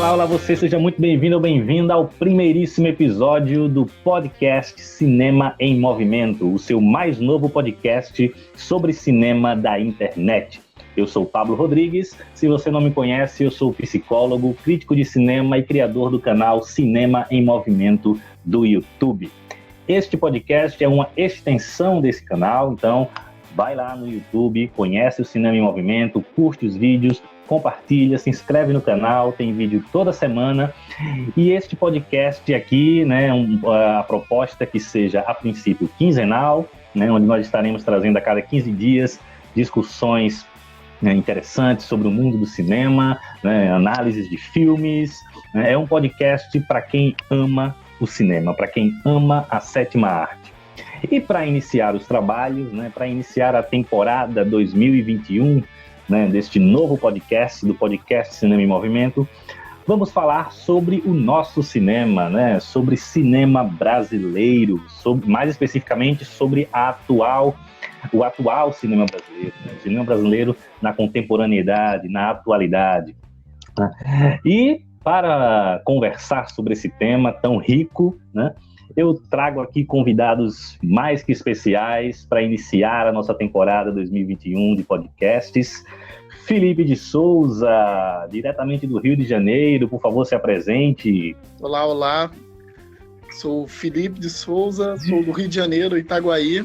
Olá você, seja muito bem-vindo ou bem-vinda ao primeiríssimo episódio do podcast Cinema em Movimento, o seu mais novo podcast sobre cinema da internet. Eu sou o Pablo Rodrigues, se você não me conhece, eu sou psicólogo, crítico de cinema e criador do canal Cinema em Movimento do YouTube. Este podcast é uma extensão desse canal, então vai lá no YouTube, conhece o Cinema em Movimento, curte os vídeos, compartilha, se inscreve no canal, tem vídeo toda semana. E este podcast aqui, a proposta é que seja, a princípio, quinzenal, onde nós estaremos trazendo a cada 15 dias discussões interessantes sobre o mundo do cinema, análises de filmes. É um podcast para quem ama o cinema, para quem ama a sétima arte. E para iniciar os trabalhos, para iniciar a temporada 2021, deste novo podcast, do podcast Cinema em Movimento, vamos falar sobre o nosso cinema, sobre cinema brasileiro, mais especificamente sobre o atual cinema brasileiro, o cinema brasileiro na contemporaneidade, na atualidade. E para conversar sobre esse tema tão rico, eu trago aqui convidados mais que especiais para iniciar a nossa temporada 2021 de podcasts. Felipe de Souza, diretamente do Rio de Janeiro, por favor, se apresente. Olá. Sou Felipe de Souza, sou do Rio de Janeiro, Itaguaí,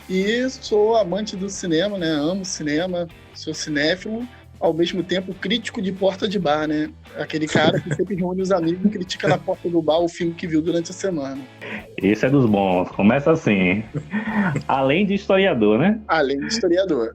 e sou amante do cinema, amo cinema, sou cinéfilo, ao mesmo tempo crítico de porta de bar, aquele cara que sempre reúne os amigos e critica na porta do bar o filme que viu durante a semana. Esse é dos bons, começa assim. Além de historiador, Além de historiador.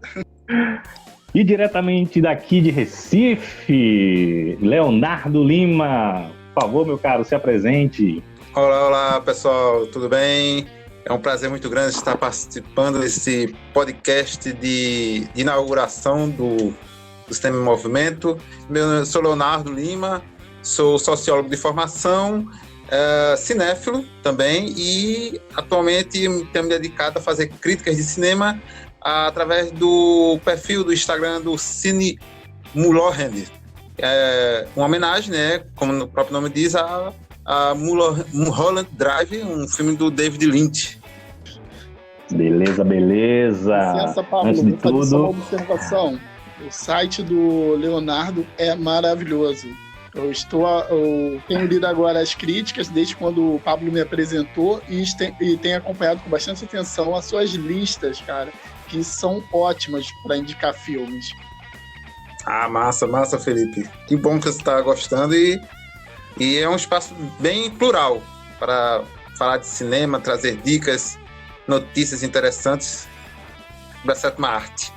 E diretamente daqui de Recife, Leonardo Lima. Por favor, meu caro, se apresente. Olá, pessoal, tudo bem? É um prazer muito grande estar participando desse podcast de inauguração do Cinema em Movimento. Eu sou Leonardo Lima, sou sociólogo de formação, cinéfilo também, e atualmente tenho me dedicado a fazer críticas de cinema através do perfil do Instagram do Cine Mulholland. Uma homenagem, como o próprio nome diz, a Mulholland Drive, um filme do David Lynch. Beleza. Licença, Pablo, Antes de vou fazer só tudo, uma observação. O site do Leonardo é maravilhoso. Eu tenho lido agora as críticas desde quando o Pablo me apresentou e tenho acompanhado com bastante atenção as suas listas, cara, que são ótimas para indicar filmes. Massa, Felipe. Que bom que você está gostando, e é um espaço bem plural para falar de cinema, trazer dicas, notícias interessantes sobre a sétima arte.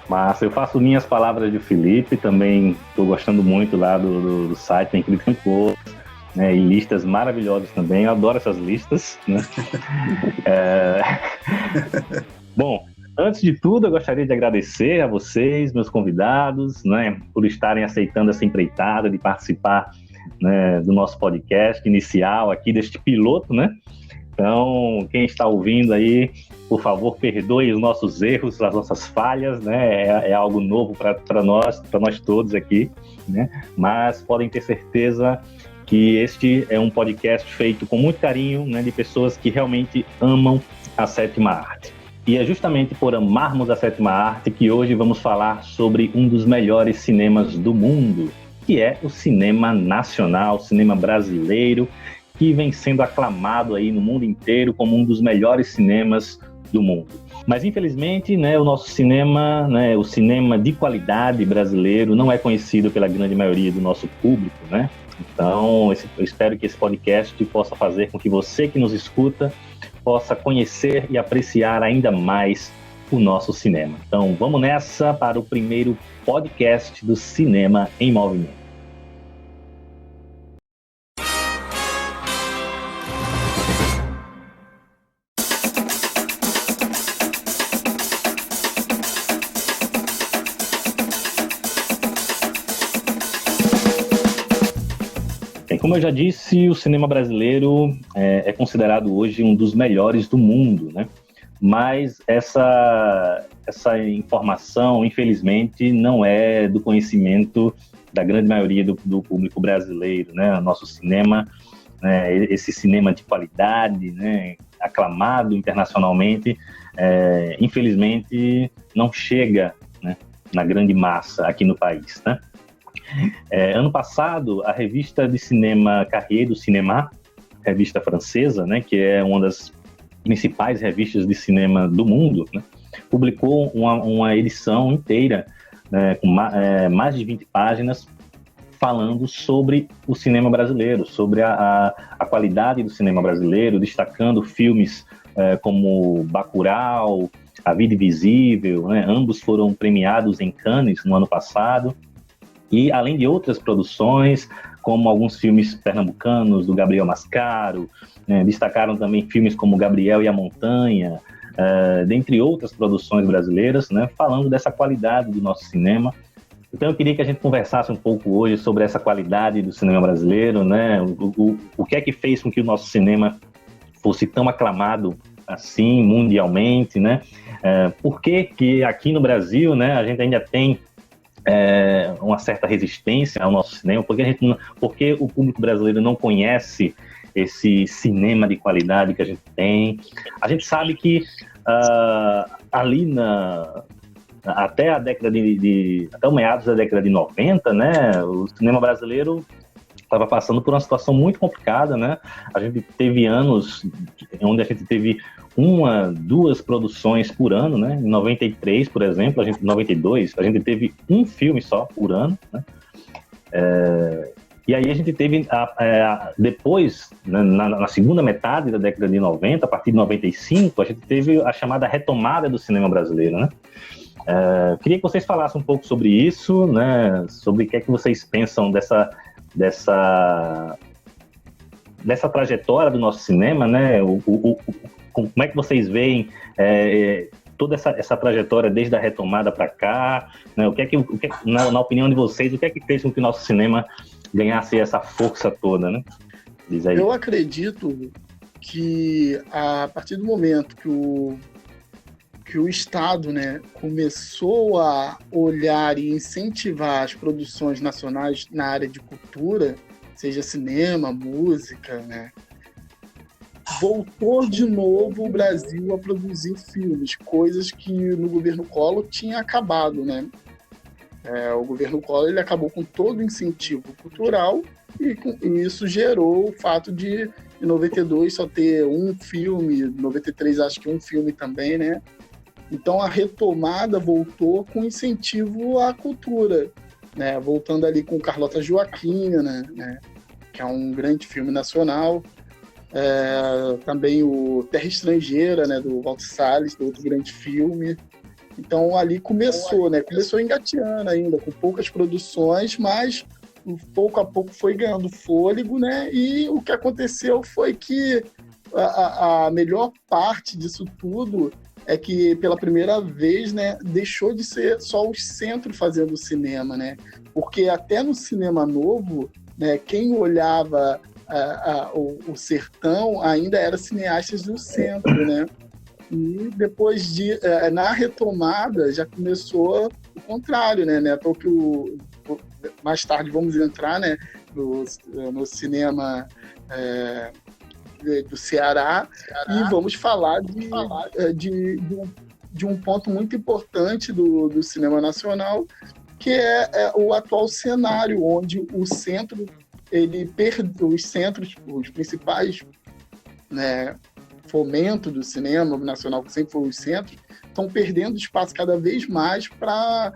Massa, eu faço minhas palavras de Felipe, também estou gostando muito lá do site, tem críticas muito boas, e listas maravilhosas também, eu adoro essas listas. Bom, antes de tudo, eu gostaria de agradecer a vocês, meus convidados, por estarem aceitando essa empreitada de participar, do nosso podcast inicial aqui, deste piloto, Então, quem está ouvindo aí, por favor, perdoe os nossos erros, as nossas falhas, É algo novo para nós todos aqui, Mas podem ter certeza que este é um podcast feito com muito carinho, de pessoas que realmente amam a sétima arte. E é justamente por amarmos a sétima arte que hoje vamos falar sobre um dos melhores cinemas do mundo, que é o cinema nacional, o cinema brasileiro, que vem sendo aclamado aí no mundo inteiro como um dos melhores cinemas do mundo. Mas, infelizmente, o nosso cinema, o cinema de qualidade brasileiro, não é conhecido pela grande maioria do nosso público, Então, eu espero que esse podcast possa fazer com que você que nos escuta possa conhecer e apreciar ainda mais o nosso cinema. Então, vamos nessa para o primeiro podcast do Cinema em Movimento. Como eu já disse, o cinema brasileiro é considerado hoje um dos melhores do mundo, Mas essa informação, infelizmente, não é do conhecimento da grande maioria do público brasileiro, né? O nosso cinema, esse cinema de qualidade, né? Aclamado internacionalmente, infelizmente não chega, né? Na grande massa aqui no país, né? Ano passado, a revista de cinema Cahiers du Cinéma, revista francesa, né, que é uma das principais revistas de cinema do mundo, né, publicou uma edição inteira, né, com mais de 20 páginas, falando sobre o cinema brasileiro, sobre a qualidade do cinema brasileiro, destacando filmes como Bacurau, A Vida Invisível, né, ambos foram premiados em Cannes no ano passado, e além de outras produções, como alguns filmes pernambucanos do Gabriel Mascaro, né, destacaram também filmes como Gabriel e a Montanha, dentre outras produções brasileiras, né, falando dessa qualidade do nosso cinema. Então eu queria que a gente conversasse um pouco hoje sobre essa qualidade do cinema brasileiro, né, o que é que fez com que o nosso cinema fosse tão aclamado assim mundialmente, né, por que aqui no Brasil, né, a gente ainda tem uma certa resistência ao nosso cinema, porque o público brasileiro não conhece esse cinema de qualidade que a gente tem. A gente sabe que ali até a década até o meados da década de 90, né, o cinema brasileiro estava passando por uma situação muito complicada, né? A gente teve anos onde a gente teve 1, 2 produções por ano, né? Em 93, por exemplo, em 92, a gente teve um filme só por ano, né? E aí a gente teve, depois, né, na segunda metade da década de 90, a partir de 95, a gente teve a chamada retomada do cinema brasileiro, né? Queria que vocês falassem um pouco sobre isso, né? Sobre o que é que vocês pensam dessa trajetória do nosso cinema, né? Como é que vocês veem toda essa trajetória desde a retomada para cá, né? Na opinião de vocês, o que é que fez com que o nosso cinema ganhasse essa força toda, né? Diz aí. Eu acredito que a partir do momento que o Estado, né, começou a olhar e incentivar as produções nacionais na área de cultura, seja cinema, música, né, voltou de novo o Brasil a produzir filmes, coisas que no governo Collor tinha acabado, né? O governo Collor ele acabou com todo o incentivo cultural e isso gerou o fato de em 92 só ter um filme, em 93 acho que um filme também, né? Então a retomada voltou com incentivo à cultura, né? Voltando ali com Carlota Joaquina, né? Que é um grande filme nacional. Também o Terra Estrangeira, né? Do Walter Salles, outro grande filme. Então ali começou, né? Começou engateando ainda, com poucas produções, mas pouco a pouco foi ganhando fôlego, né? E o que aconteceu foi que a melhor parte disso tudo é que, pela primeira vez, né, deixou de ser só os centros fazendo cinema, né? Porque até no cinema novo, né, quem olhava o sertão ainda era cineastas do centro, né? E depois na retomada já começou o contrário, né? Porque mais tarde vamos entrar, né, no cinema do Ceará, e vamos falar de um ponto muito importante do cinema nacional, que é o atual cenário, onde o centro, os principais, né, fomento do cinema nacional, que sempre foi os centros, estão perdendo espaço cada vez mais para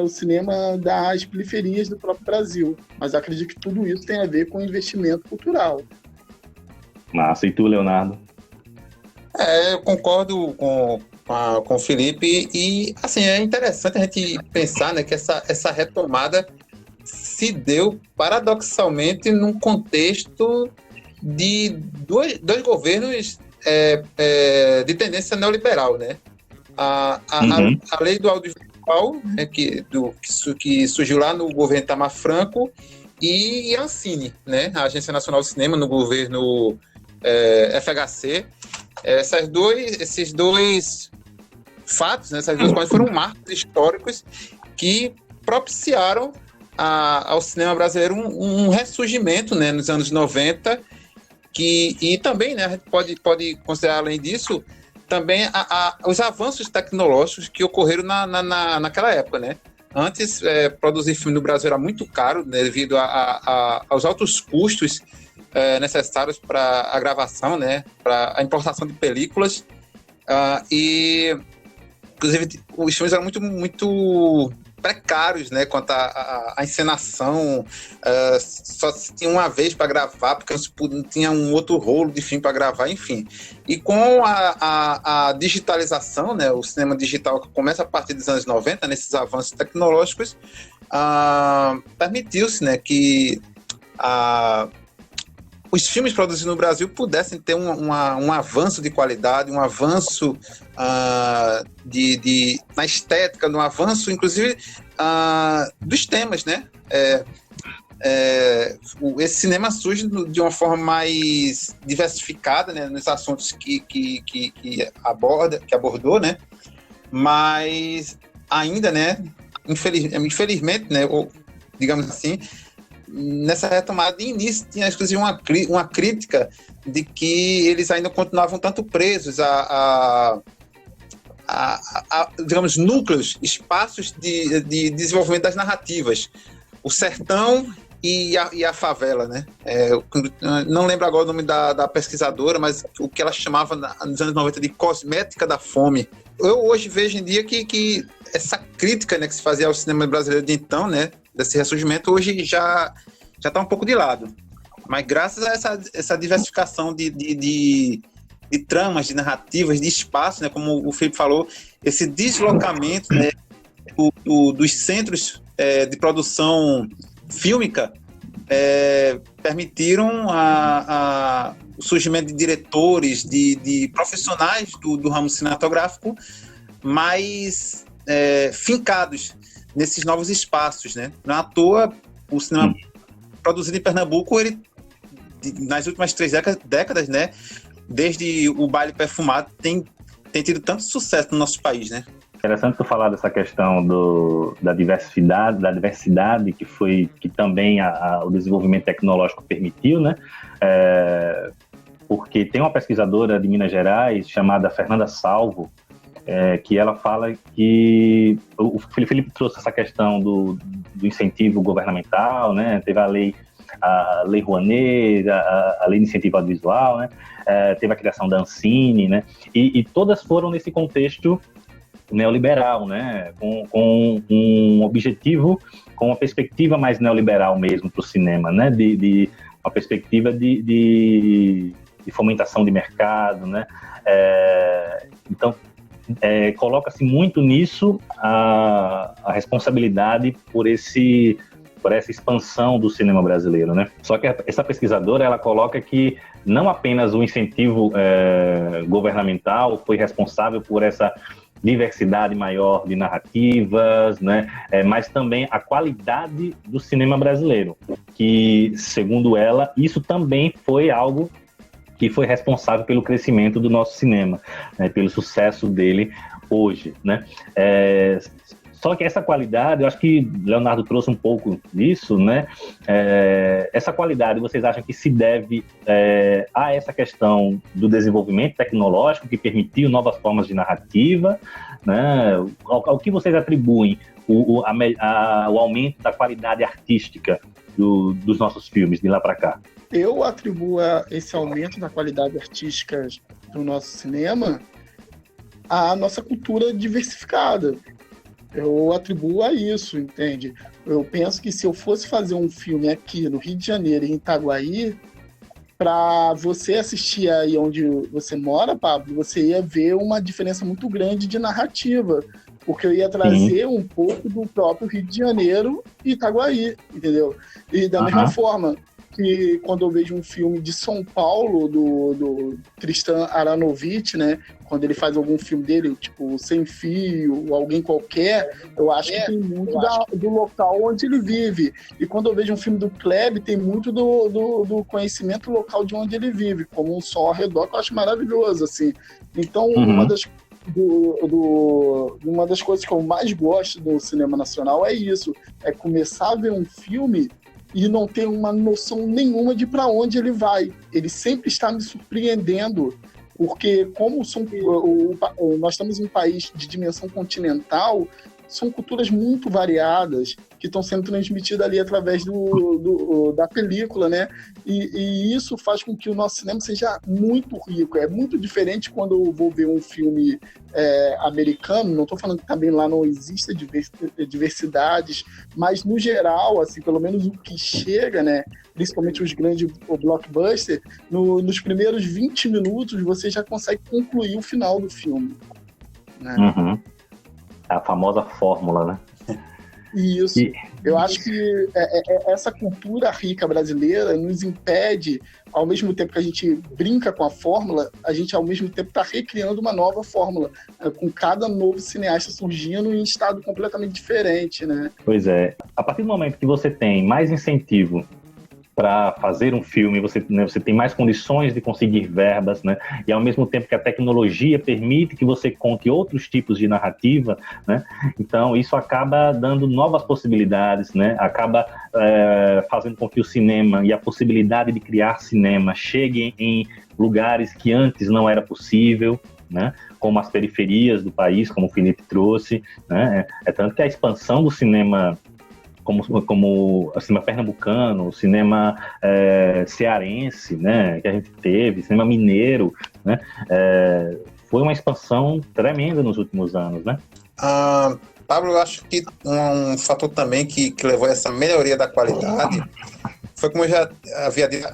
o cinema das periferias do próprio Brasil. Mas acredito que tudo isso tem a ver com investimento cultural. Massa. E tu, Leonardo? Eu concordo com o Felipe, e assim, é interessante a gente pensar, né, que essa retomada se deu paradoxalmente num contexto de dois governos de tendência neoliberal, né? A lei do audiovisual, né, que surgiu lá no governo Itamar Franco, e a Ancine, né, a Agência Nacional do Cinema, no governo FHC. Esses dois fatos, né, essas duas coisas foram marcos históricos que propiciaram ao cinema brasileiro um ressurgimento, né, nos anos 90, e também, né, a gente pode considerar, além disso, também os avanços tecnológicos que ocorreram naquela época, né? Antes, produzir filme no Brasil era muito caro, né, devido aos altos custos necessários para a gravação, né, para a importação de películas, e inclusive os filmes eram muito precários, né, quanto à encenação. Só se tinha uma vez para gravar, porque não tinha um outro rolo de filme para gravar, enfim. E com a digitalização, né, o cinema digital que começa a partir dos anos 90, nesses avanços tecnológicos, permitiu-se, né, que os filmes produzidos no Brasil pudessem ter um avanço de qualidade, um avanço na estética, um avanço, inclusive, dos temas, né? Esse cinema surge de uma forma mais diversificada, né, nos assuntos que abordou, né? Mas ainda, né, infelizmente, né, ou, digamos assim, nessa retomada de início tinha inclusive uma crítica de que eles ainda continuavam tanto presos digamos, núcleos, espaços de desenvolvimento das narrativas, o sertão e a favela, né? Eu não lembro agora o nome da pesquisadora, mas o que ela chamava nos anos 90 de cosmética da fome. Eu hoje vejo em dia que essa crítica, né, que se fazia ao cinema brasileiro de então, né, desse ressurgimento, hoje já está um pouco de lado. Mas graças a essa diversificação de tramas, de narrativas, de espaço, né, como o Felipe falou, esse deslocamento, né, dos centros de produção fílmica permitiram o surgimento de diretores, de profissionais do ramo cinematográfico mais fincados nesses novos espaços, né? Não à toa, o cinema produzido em Pernambuco, ele, nas últimas 3 décadas, né, desde o Baile Perfumado, tem tido tanto sucesso no nosso país, né? Interessante tu falar dessa questão da diversidade que também o desenvolvimento tecnológico permitiu, né? Porque tem uma pesquisadora de Minas Gerais chamada Fernanda Salvo, que ela fala que o Felipe trouxe essa questão do incentivo governamental, né? Teve a Lei Rouanet, a Lei de Incentivo Audiovisual, né? Teve a criação da Ancine, né? E todas foram nesse contexto neoliberal, né? Com um objetivo, com uma perspectiva mais neoliberal mesmo para o cinema, né? De uma perspectiva de fomentação de mercado, né? Então, coloca-se muito nisso a responsabilidade por essa expansão do cinema brasileiro, né? Só que essa pesquisadora, ela coloca que não apenas o incentivo governamental foi responsável por essa diversidade maior de narrativas, né? Mas também a qualidade do cinema brasileiro, que, segundo ela, isso também foi algo que foi responsável pelo crescimento do nosso cinema, né? Pelo sucesso dele hoje, né? Só que essa qualidade, eu acho que Leonardo trouxe um pouco disso, né? Essa qualidade, vocês acham que se deve a essa questão do desenvolvimento tecnológico que permitiu novas formas de narrativa, né? Ao que vocês atribuem o aumento da qualidade artística dos nossos filmes de lá para cá? Eu atribuo esse aumento da qualidade artística do nosso cinema à nossa cultura diversificada. Eu atribuo a isso, entende? Eu penso que se eu fosse fazer um filme aqui no Rio de Janeiro, em Itaguaí, para você assistir aí onde você mora, Pablo, você ia ver uma diferença muito grande de narrativa, porque eu ia trazer um pouco do próprio Rio de Janeiro e Itaguaí, entendeu? E da mesma forma que quando eu vejo um filme de São Paulo, do Tristan Aronovitch, né? Quando ele faz algum filme dele, tipo Sem Fio, Alguém Qualquer, eu acho que tem muito do local onde ele vive. E quando eu vejo um filme do Kleber, tem muito do conhecimento local de onde ele vive, como um som ao redor, que eu acho maravilhoso, assim. Então, uma das uma das coisas que eu mais gosto do cinema nacional é isso, é começar a ver um filme e não ter uma noção nenhuma de para onde ele vai. Ele sempre está me surpreendendo, porque como nós estamos em um país de dimensão continental, são culturas muito variadas que estão sendo transmitidas ali através da película, né? E isso faz com que o nosso cinema seja muito rico. É muito diferente quando eu vou ver um filme americano. Não estou falando que também lá não exista diversidades, mas no geral, assim, pelo menos o que chega, né? Principalmente os grandes blockbusters, nos primeiros 20 minutos você já consegue concluir o final do filme, né? Uhum. A famosa fórmula, né? Isso. Eu acho que essa cultura rica brasileira nos impede, ao mesmo tempo que a gente brinca com a fórmula, a gente ao mesmo tempo está recriando uma nova fórmula, com cada novo cineasta surgindo em estado completamente diferente, né? Pois é. A partir do momento que você tem mais incentivo para fazer um filme, você tem mais condições de conseguir verbas, né? E ao mesmo tempo que a tecnologia permite que você conte outros tipos de narrativa, né? Então isso acaba dando novas possibilidades, né? Acaba fazendo com que o cinema e a possibilidade de criar cinema cheguem em lugares que antes não era possível, né? Como as periferias do país, como o Felipe trouxe, né? É tanto que a expansão do cinema como o cinema pernambucano, o cinema cearense, né, que a gente teve, cinema mineiro, né, foi uma expansão tremenda nos últimos anos, né? Pablo, eu acho que um fator também que levou a essa melhoria da qualidade foi, como eu já havia dito,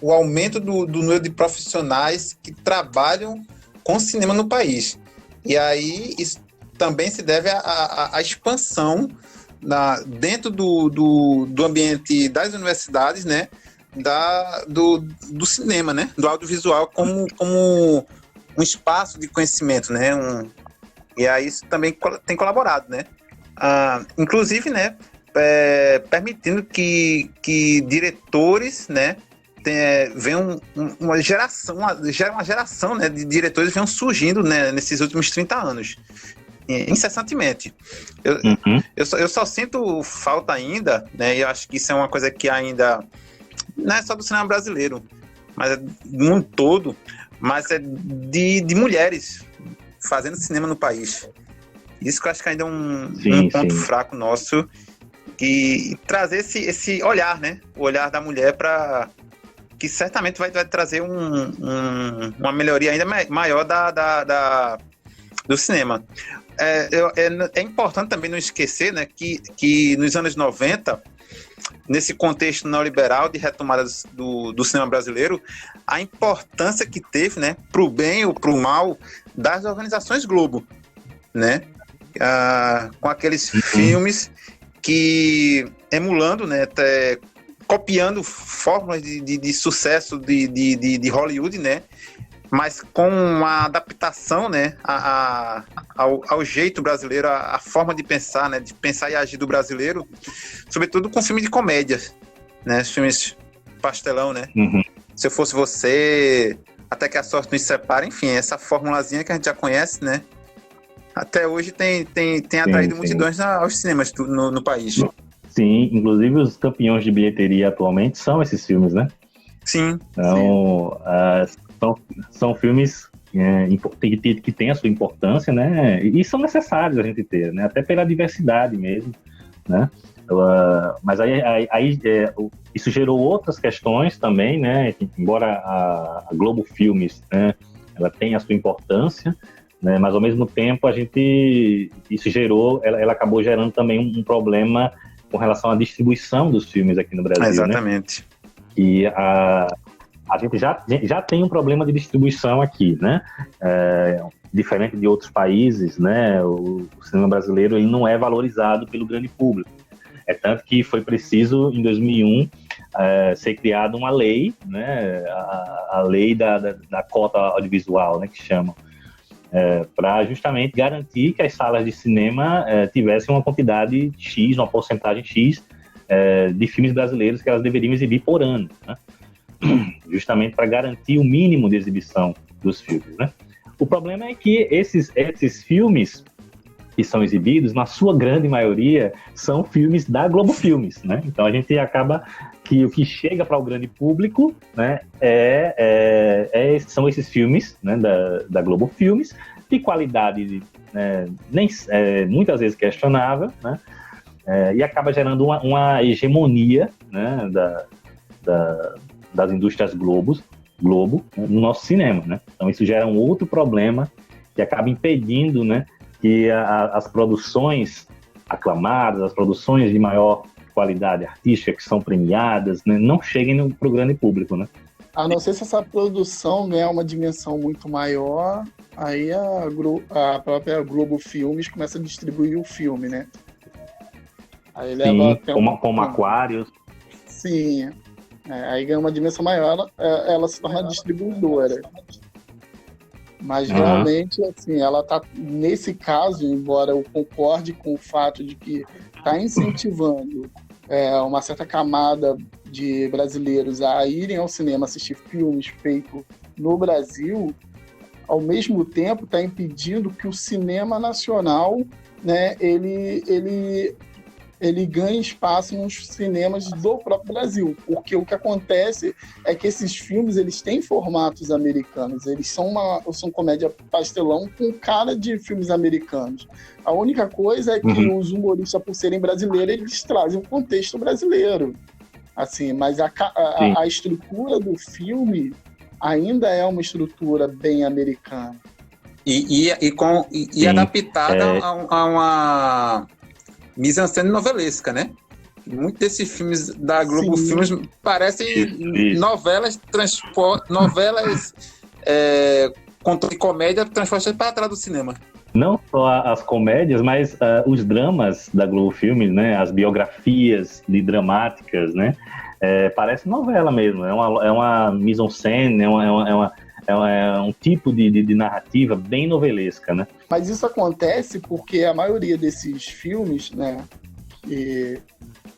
o aumento do número de profissionais que trabalham com cinema no país. E aí isso também se deve à expansão dentro do ambiente das universidades, né, do cinema, né, do audiovisual como um espaço de conhecimento, né, e aí isso também tem colaborado, né, inclusive, né, permitindo que diretores, né, venham uma geração, né, de diretores venham surgindo, né, nesses últimos 30 anos. Incessantemente. Eu só sinto falta ainda, né? E eu acho que isso é uma coisa que ainda não é só do cinema brasileiro, mas é do mundo todo, mas é de mulheres fazendo cinema no país. Isso que eu acho que ainda é um ponto fraco nosso, e trazer esse olhar, né? O olhar da mulher que certamente vai trazer uma melhoria ainda maior do cinema. É importante também não esquecer, né, que nos anos 90, nesse contexto neoliberal de retomada do cinema brasileiro, a importância que teve, né, para o bem ou para o mal, das organizações Globo, né, com aqueles filmes que, emulando, né, copiando fórmulas de sucesso de Hollywood, né, mas com uma adaptação, né, ao jeito brasileiro, a forma de pensar, né, de pensar e agir do brasileiro, sobretudo com filme de comédia, né, filmes pastelão, né, Se Eu Fosse Você, Até Que a Sorte Nos Separe, enfim, essa formulazinha que a gente já conhece, né, até hoje tem atraído multidões aos cinemas no país. Sim, inclusive os campeões de bilheteria atualmente são esses filmes, né? Sim. Então, são filmes que têm a sua importância, né? E são necessários a gente ter, né? Até pela diversidade mesmo, né? Mas aí isso gerou outras questões também, né? Embora a Globo Filmes, né, ela tem a sua importância, né? Mas ao mesmo tempo ela acabou gerando também um problema com relação à distribuição dos filmes aqui no Brasil. Exatamente. Né? E a gente já tem um problema de distribuição aqui, né? Diferente de outros países, né? O cinema brasileiro ele não é valorizado pelo grande público. É tanto que foi preciso, em 2001, ser criada uma lei, né? A lei da cota audiovisual, né? Que chamam, para justamente garantir que as salas de cinema tivessem uma quantidade X, uma porcentagem X de filmes brasileiros que elas deveriam exibir por ano, né? Justamente para garantir o mínimo de exibição dos filmes, né? O problema é que esses filmes que são exibidos, na sua grande maioria, são filmes da Globo Filmes, né? Então a gente acaba que o que chega para o grande público, né, são esses filmes, né, da Globo Filmes, de qualidade muitas vezes questionável, né? E acaba gerando uma hegemonia, né, das indústrias Globo, né, no nosso cinema, né? Então isso gera um outro problema que acaba impedindo, né, que as produções aclamadas, as produções de maior qualidade artística que são premiadas, né, não cheguem para o grande público, né? A não ser se essa produção ganhar uma dimensão muito maior, aí a própria Globo Filmes começa a distribuir o filme, né? Aí leva como Aquários. Sim. Aí ganha uma dimensão maior, ela se torna distribuidora. Mas realmente, assim, ela está, nesse caso, embora eu concorde com o fato de que está incentivando uma certa camada de brasileiros a irem ao cinema assistir filmes feitos no Brasil, ao mesmo tempo está impedindo que o cinema nacional, né, ele ganhe espaço nos cinemas do próprio Brasil, porque o que acontece é que esses filmes eles têm formatos americanos, eles são comédia pastelão com cara de filmes americanos. A única coisa é que os humoristas, por serem brasileiros, eles trazem um contexto brasileiro, assim, mas a estrutura do filme ainda é uma estrutura bem americana. E adaptada a uma mise-en-scène novelesca, né? Muitos desses filmes da Globo Filmes parecem novelas de comédia transpostas para trás do cinema. Não só as comédias, mas os dramas da Globo Filmes, né? As biografias dramáticas, né? Parece novela mesmo. É uma mise-en-scène, é um tipo de narrativa bem novelesca, né? Mas isso acontece porque a maioria desses filmes, né,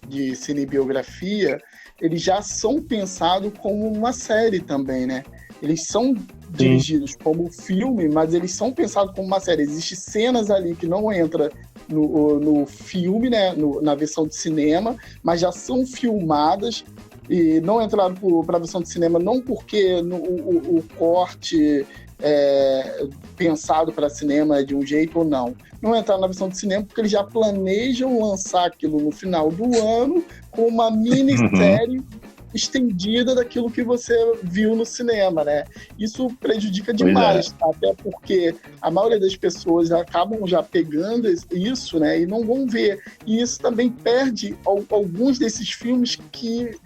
de cinebiografia, eles já são pensados como uma série também, né? Eles são dirigidos como filme, mas eles são pensados como uma série. Existem cenas ali que não entram no filme, né, na versão de cinema, mas já são filmadas e não entraram para a versão de cinema não porque o corte pensado para cinema de um jeito ou não. Não entraram na versão de cinema porque eles já planejam lançar aquilo no final do ano com uma minissérie estendida daquilo que você viu no cinema, né? Isso prejudica demais, até porque a maioria das pessoas acabam já pegando isso, né, e não vão ver. E isso também perde alguns desses filmes que,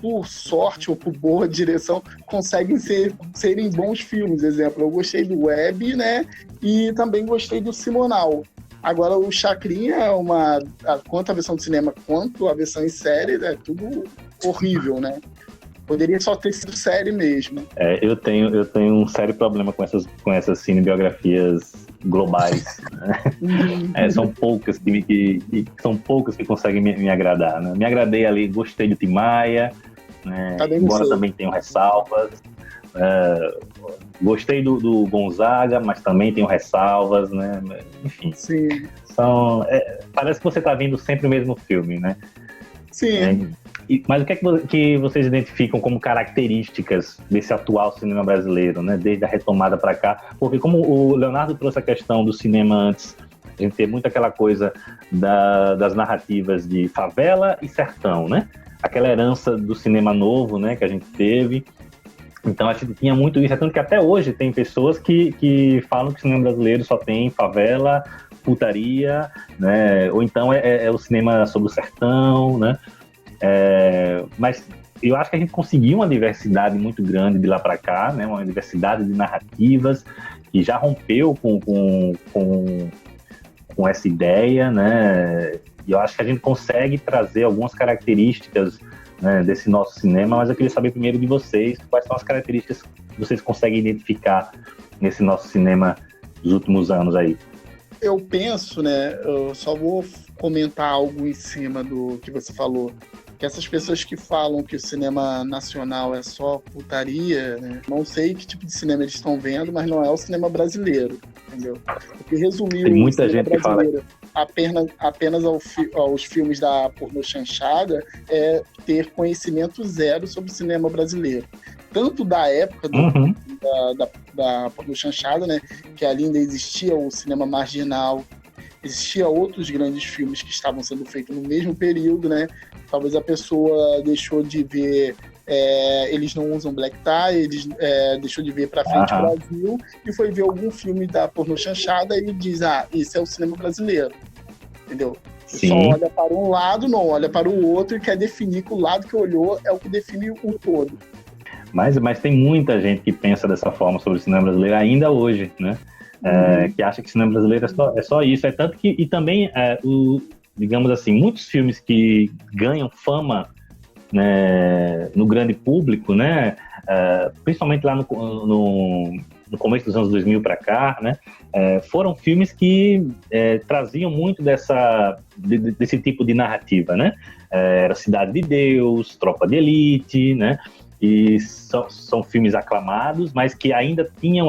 por sorte ou por boa direção, conseguem serem bons filmes. Exemplo, eu gostei do Web, né? E também gostei do Simonal. Agora, o Chacrinha quanto a versão de cinema quanto a versão em série, é tudo horrível, né? Poderia só ter sido série mesmo. Eu tenho um sério problema com essas cinebiografias globais. Né? São poucas que conseguem me agradar. Né? Me agradei ali, gostei do Tim Maia, né? Embora também tenham ressalvas. Gostei do Gonzaga, mas também tenho ressalvas, né? Enfim. Sim. Parece que você está vendo sempre o mesmo filme, né? Sim. Mas o que é que vocês identificam como características desse atual cinema brasileiro, né? Desde a retomada para cá? Porque como o Leonardo trouxe a questão do cinema antes, a gente tem muito aquela coisa das narrativas de favela e sertão, né? Aquela herança do cinema novo, né? Que a gente teve. Então a gente tinha muito isso, tanto que até hoje tem pessoas que falam que o cinema brasileiro só tem favela, putaria, né? Ou então é o cinema sobre o sertão, né? Mas eu acho que a gente conseguiu uma diversidade muito grande de lá para cá, né? Uma diversidade de narrativas que já rompeu com essa ideia, né? E eu acho que a gente consegue trazer algumas características, né, desse nosso cinema, mas eu queria saber primeiro de vocês, quais são as características que vocês conseguem identificar nesse nosso cinema dos últimos anos aí. Eu penso, né, eu só vou comentar algo em cima do que você falou que essas pessoas que falam que o cinema nacional é só putaria, né? Não sei que tipo de cinema eles estão vendo, mas não é o cinema brasileiro, entendeu? Porque resumir Tem o muita cinema gente que fala brasileiro apenas aos filmes da pornô chanchada é ter conhecimento zero sobre o cinema brasileiro. Tanto da época da pornô chanchada, né? Que ali ainda existia o cinema marginal, existia outros grandes filmes que estavam sendo feitos no mesmo período, né? Talvez a pessoa deixou de ver Eles Não Usam Black Tie, deixou de ver Pra Frente Brasil e foi ver algum filme da pornô chanchada e diz, esse é o cinema brasileiro, entendeu? Sim. Só olha para um lado, não olha para o outro e quer definir que o lado que olhou é o que define o todo. Mas tem muita gente que pensa dessa forma sobre o cinema brasileiro ainda hoje, né? Que acha que o cinema brasileiro é só isso. É tanto que, e também, digamos assim, muitos filmes que ganham fama, né, no grande público, né, principalmente lá no começo dos anos 2000 para cá, né, foram filmes que traziam muito desse tipo de narrativa, né? Era Cidade de Deus, Tropa de Elite, né? E são filmes aclamados, mas que ainda tinham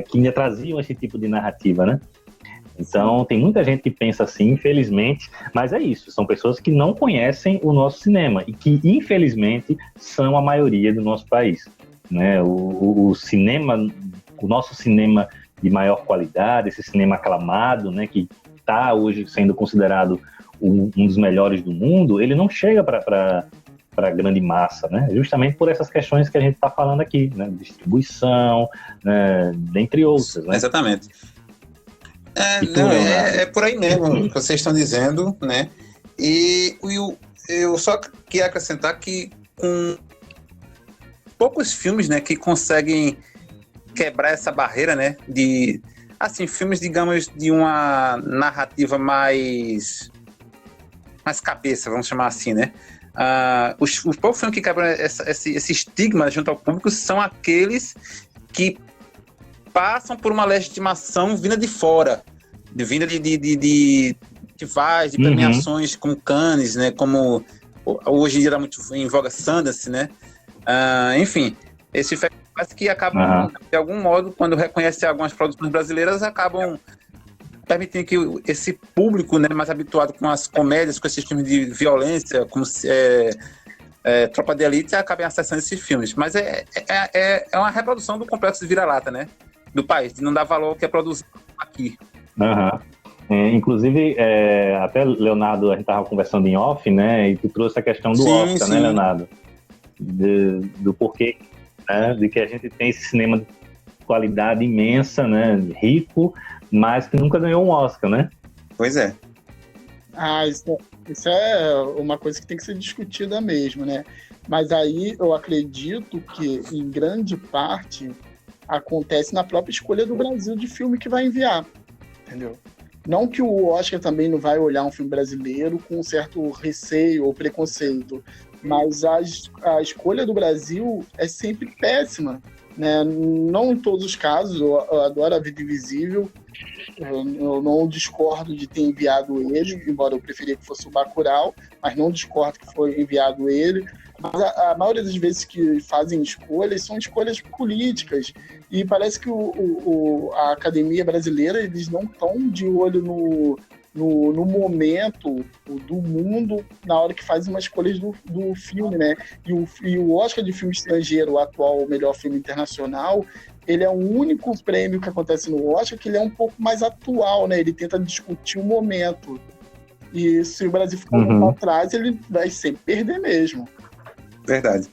que ainda traziam esse tipo de narrativa, né? Então, tem muita gente que pensa assim, infelizmente, mas é isso, são pessoas que não conhecem o nosso cinema e que, infelizmente, são a maioria do nosso país, né? O nosso cinema de maior qualidade, esse cinema aclamado, né, que está hoje sendo considerado um dos melhores do mundo, ele não chega para a grande massa, né? Justamente por essas questões que a gente está falando aqui, né? Distribuição, né? Dentre outras, né? Exatamente. É por aí mesmo que vocês estão dizendo, né? E eu só queria acrescentar que com poucos filmes, né, que conseguem quebrar essa barreira, né, de, assim, filmes, digamos, de uma narrativa mais cabeça, vamos chamar assim, né? Os poucos filmes que quebram esse estigma junto ao público são aqueles que passam por uma legitimação vinda de fora, vinda de festivais, de premiações como Cannes, né? Como hoje em dia está muito em voga Sundance, né? Enfim, esses festivais que acabam, de algum modo, quando reconhecem algumas produções brasileiras, acabam permitindo que esse público, né, mais habituado com as comédias, com esses filmes de violência, como Tropa de Elite, acabem acessando esses filmes. Mas é uma reprodução do complexo de vira-lata, né, do país, de não dar valor ao que é produzido aqui. Inclusive, até, Leonardo, a gente estava conversando em off, né, e tu trouxe a questão do Oscar, né, Leonardo? Do porquê, né, de que a gente tem esse cinema de qualidade imensa, né, rico, mas que nunca ganhou um Oscar, né? Pois é. Isso é uma coisa que tem que ser discutida mesmo, né? Mas aí eu acredito que, em grande parte, acontece na própria escolha do Brasil de filme que vai enviar, entendeu? Não que o Oscar também não vai olhar um filme brasileiro com um certo receio ou preconceito, mas a escolha do Brasil é sempre péssima, né? Não em todos os casos, eu adoro A Vida Invisível, eu não discordo de ter enviado ele, embora eu preferia que fosse o Bacurau, mas não discordo que foi enviado ele. Mas a maioria das vezes que fazem escolhas são escolhas políticas, e parece que a Academia Brasileira, eles não estão de olho no momento do mundo na hora que fazem umas escolhas do filme, né? E o Oscar de filme estrangeiro, o atual melhor filme internacional, ele é o único prêmio que acontece no Oscar que ele é um pouco mais atual, né? Ele tenta discutir o momento. E se o Brasil ficar para trás, ele vai sempre perder mesmo. Verdade.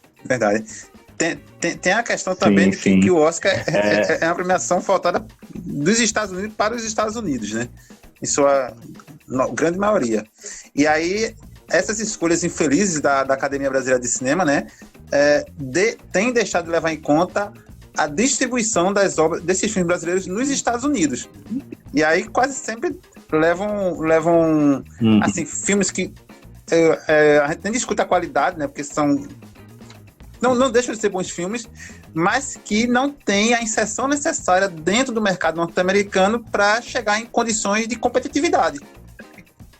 Tem a questão também de que o Oscar é uma premiação voltada dos Estados Unidos para os Estados Unidos, né? Em sua grande maioria. E aí, essas escolhas infelizes da Academia Brasileira de Cinema, né, têm deixado de levar em conta a distribuição das obras desses filmes brasileiros nos Estados Unidos. E aí, quase sempre levam assim, filmes que a gente nem discute a qualidade, né, porque não deixam de ser bons filmes, mas que não têm a inserção necessária dentro do mercado norte-americano para chegar em condições de competitividade.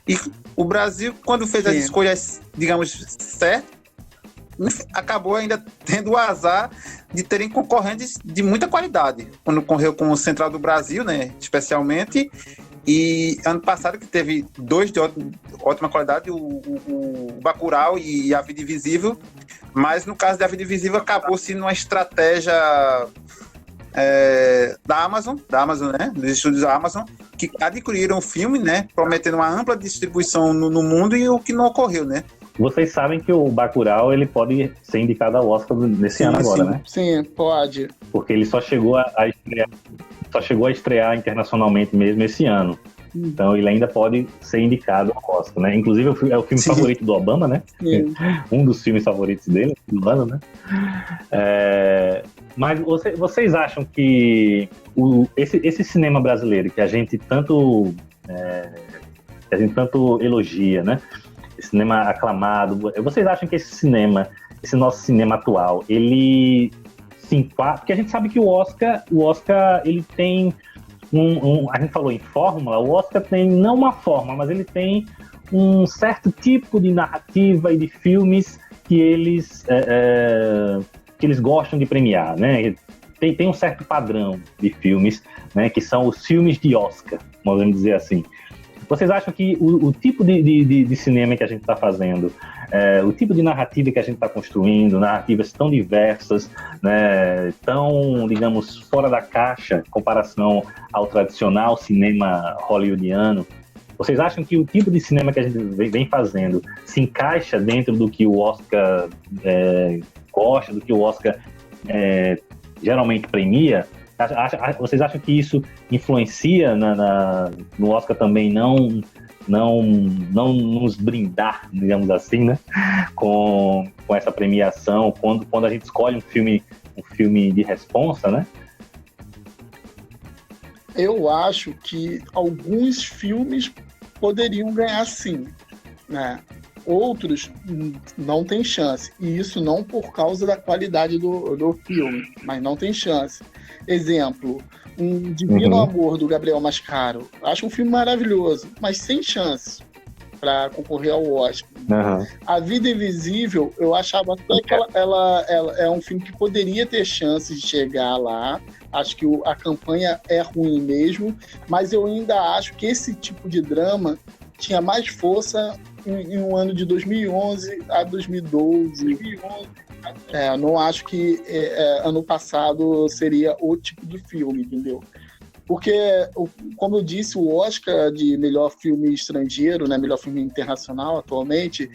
E o Brasil, quando fez as escolhas, digamos, certas, acabou ainda tendo o azar de terem concorrentes de muita qualidade. Quando correu com o Central do Brasil, né, especialmente, e ano passado que teve 2 de ótima qualidade, o Bacurau e A Vida Invisível, mas no caso da Vida Invisível acabou sendo uma estratégia da Amazon, né, dos estúdios da Amazon, que adquiriram o filme, né, prometendo uma ampla distribuição no mundo, e o que não ocorreu, né. Vocês sabem que o Bacurau, ele pode ser indicado ao Oscar nesse ano agora, né? Sim, pode. Porque ele só chegou a estrear internacionalmente mesmo esse ano. Então ele ainda pode ser indicado ao Oscar, né? Inclusive é o filme favorito do Obama, né? Um dos filmes favoritos dele do ano, né? Mas vocês acham que esse cinema brasileiro que a gente tanto elogia, né? Cinema aclamado, vocês acham que esse nosso cinema atual, ele se enquadra? Porque a gente sabe que o Oscar ele tem a gente falou em fórmula, o Oscar tem não uma fórmula, mas ele tem um certo tipo de narrativa e de filmes que eles gostam de premiar, né? Tem um certo padrão de filmes, né, que são os filmes de Oscar, vamos dizer assim. Vocês acham que o tipo de cinema que a gente está fazendo, o tipo de narrativa que a gente está construindo, narrativas tão diversas, né, tão, digamos, fora da caixa em comparação ao tradicional cinema hollywoodiano, vocês acham que o tipo de cinema que a gente vem fazendo se encaixa dentro do que o Oscar gosta, do que o Oscar geralmente premia? Vocês acham que isso influencia no Oscar também não nos brindar, digamos assim, né, com essa premiação, quando a gente escolhe um filme de responsa, né? Eu acho que alguns filmes poderiam ganhar sim, né? Outros não tem chance. E isso não por causa da qualidade do filme, mas não tem chance. Exemplo, um Divino Amor, do Gabriel Mascaro. Acho um filme maravilhoso, mas sem chance para concorrer ao Oscar. A Vida Invisível, eu achava até que ela é um filme que poderia ter chances de chegar lá. Acho que a campanha é ruim mesmo, mas eu ainda acho que esse tipo de drama tinha mais força em um ano de 2011 a 2012. Não acho que ano passado seria o tipo de filme, entendeu? Porque, como eu disse, o Oscar de melhor filme estrangeiro, né, melhor filme internacional atualmente,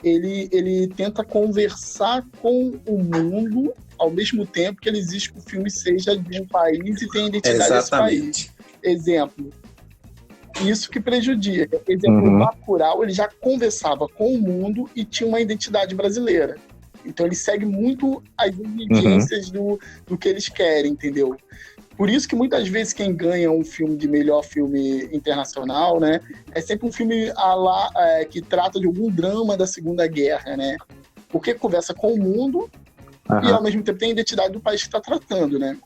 ele tenta conversar com o mundo ao mesmo tempo que ele exige que o filme seja de um país e tenha identidade desse país. Exemplo, isso que prejudica. Exemplo, o Bacurau, ele já conversava com o mundo e tinha uma identidade brasileira. Então ele segue muito as exigências do que eles querem, entendeu? Por isso que muitas vezes quem ganha um filme de melhor filme internacional, né, é sempre um filme que trata de algum drama da Segunda Guerra, né? Porque conversa com o mundo e ao mesmo tempo tem a identidade do país que está tratando, né?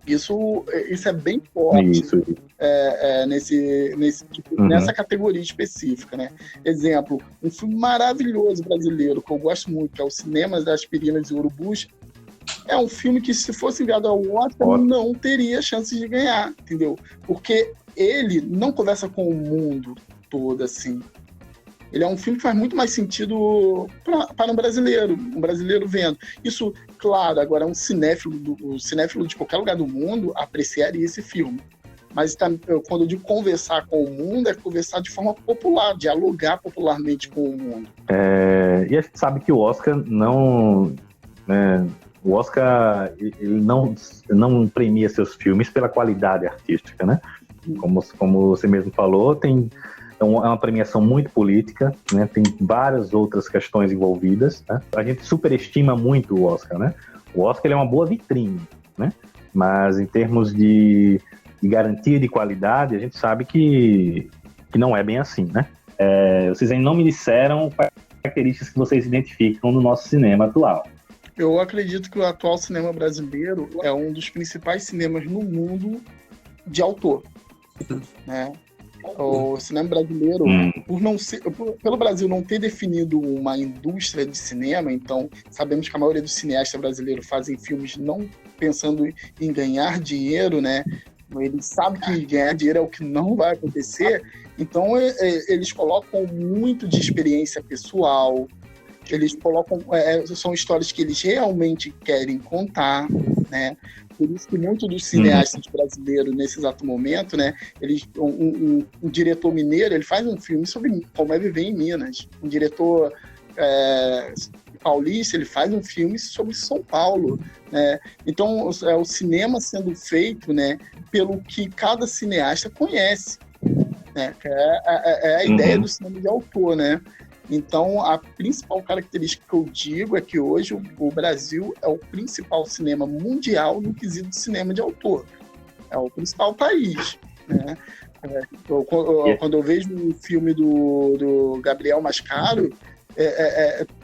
Isso é bem forte nessa categoria específica, né? Exemplo, um filme maravilhoso brasileiro que eu gosto muito, que é o Cinema das Aspirinas e Urubus. É um filme que, se fosse enviado ao Oscar, não teria chances de ganhar, entendeu? Porque ele não conversa com o mundo todo, assim. Ele é um filme que faz muito mais sentido para um brasileiro vendo. Isso, claro, agora um cinéfilo de qualquer lugar do mundo apreciaria esse filme. Mas quando eu digo conversar com o mundo, é conversar de forma popular, dialogar popularmente com o mundo. E a gente sabe que o Oscar não... O Oscar ele não premia seus filmes pela qualidade artística, né? Como você mesmo falou, é uma premiação muito política, né? Tem várias outras questões envolvidas, né? A gente superestima muito o Oscar, né? O Oscar ele é uma boa vitrine, né? Mas em termos de garantia de qualidade, a gente sabe que não é bem assim, né? Vocês ainda não me disseram quais características que vocês identificam no nosso cinema atual. Eu acredito que o atual cinema brasileiro é um dos principais cinemas no mundo de autor, né? O cinema brasileiro, pelo Brasil não ter definido uma indústria de cinema, então sabemos que a maioria dos cineastas brasileiros fazem filmes não pensando em ganhar dinheiro, né? Eles sabem que ganhar dinheiro é o que não vai acontecer, então eles colocam muito de experiência pessoal, eles colocam, são histórias que eles realmente querem contar, né? Por isso que muitos dos cineastas brasileiros, nesse exato momento, né, um diretor mineiro, ele faz um filme sobre como é viver em Minas. Um diretor paulista, ele faz um filme sobre São Paulo, né? Então, o cinema sendo feito, né, pelo que cada cineasta conhece, né? É a ideia do cinema de autor, né? Então, a principal característica que eu digo é que hoje o Brasil é o principal cinema mundial no quesito de cinema de autor. É o principal país, né? Quando eu vejo o filme do Gabriel Mascaro,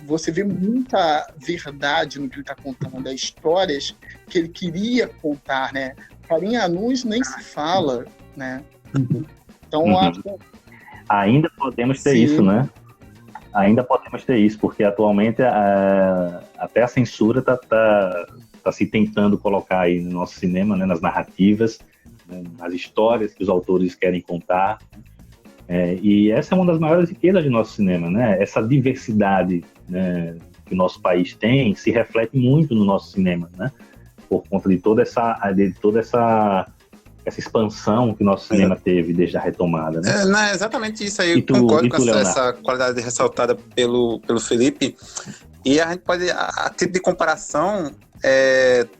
você vê muita verdade no que ele está contando, das histórias que ele queria contar, né? Farinha Anus nem se fala, né? Então, ainda podemos ter isso, né? Ainda podemos ter isso, porque atualmente até a censura tá se tentando colocar aí no nosso cinema, né, nas narrativas, né, nas histórias que os autores querem contar. E essa é uma das maiores riquezas do nosso cinema, né? Essa diversidade, né, que o nosso país tem se reflete muito no nosso cinema, né? Por conta de toda essa expansão que o nosso cinema teve desde a retomada, né? Não, é exatamente isso aí. Eu concordo com essa qualidade ressaltada pelo Felipe. E a gente pode, a tipo de comparação,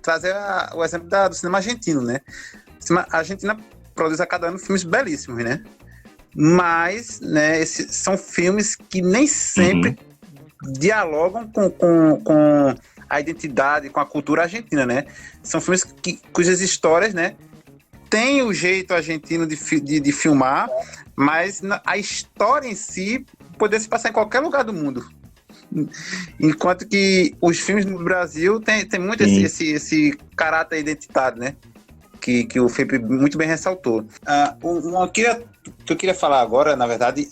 trazer o exemplo do cinema argentino, né? A Argentina produz a cada ano filmes belíssimos, né? Mas, né, esses são filmes que nem sempre dialogam com a identidade, com a cultura argentina, né? São filmes cujas histórias, né, tem o jeito argentino de filmar, mas a história em si poderia se passar em qualquer lugar do mundo. Enquanto que os filmes no Brasil tem muito esse caráter identitário, né? Que o Felipe muito bem ressaltou. Que eu queria falar agora, na verdade,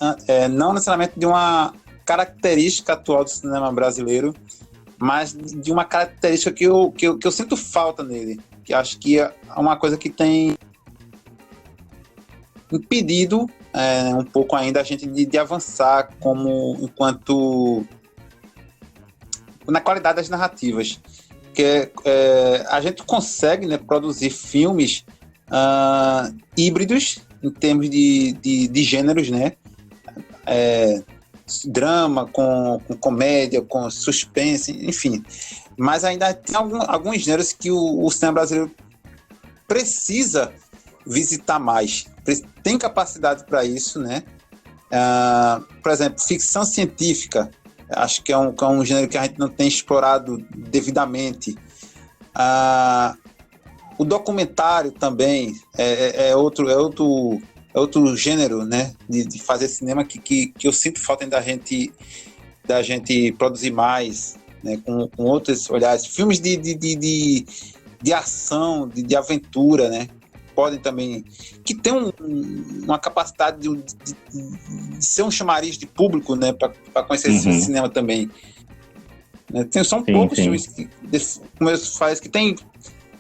não necessariamente de uma característica atual do cinema brasileiro, mas de uma característica que eu sinto falta nele, que acho que é uma coisa que tem impedido um pouco ainda a gente de avançar enquanto na qualidade das narrativas, que a gente consegue, né, produzir filmes híbridos em termos de gêneros, né, drama com comédia, com suspense, enfim, mas ainda tem alguns gêneros que o cinema brasileiro precisa visitar mais, tem capacidade para isso, né? Por exemplo, ficção científica, acho que é um gênero que a gente não tem explorado devidamente. O documentário também é outro gênero, né, de fazer cinema que eu sinto falta da gente produzir mais, né, com outros olhares. Filmes de ação, de aventura, né, podem também, que tem uma capacidade de ser um chamariz de público, né, para conhecer esse cinema também. São poucos filmes como eu falo, que tem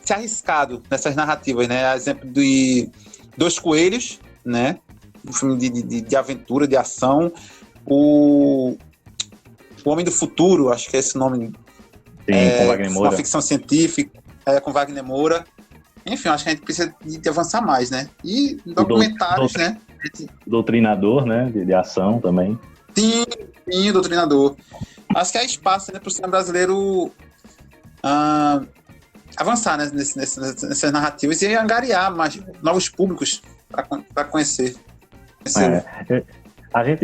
se arriscado nessas narrativas, né? Exemplo de Dois Coelhos, né? Um filme de aventura, de ação. O Homem do Futuro, acho que é esse nome. Com Wagner Moura. Uma ficção científica, com Wagner Moura. Enfim, acho que a gente precisa de avançar mais, né? E documentários, né? Doutrinador, né? De ação também. Sim, Doutrinador. Acho que há espaço, né, para o cinema brasileiro avançar, né, nessas narrativas e angariar mais novos públicos para conhecer.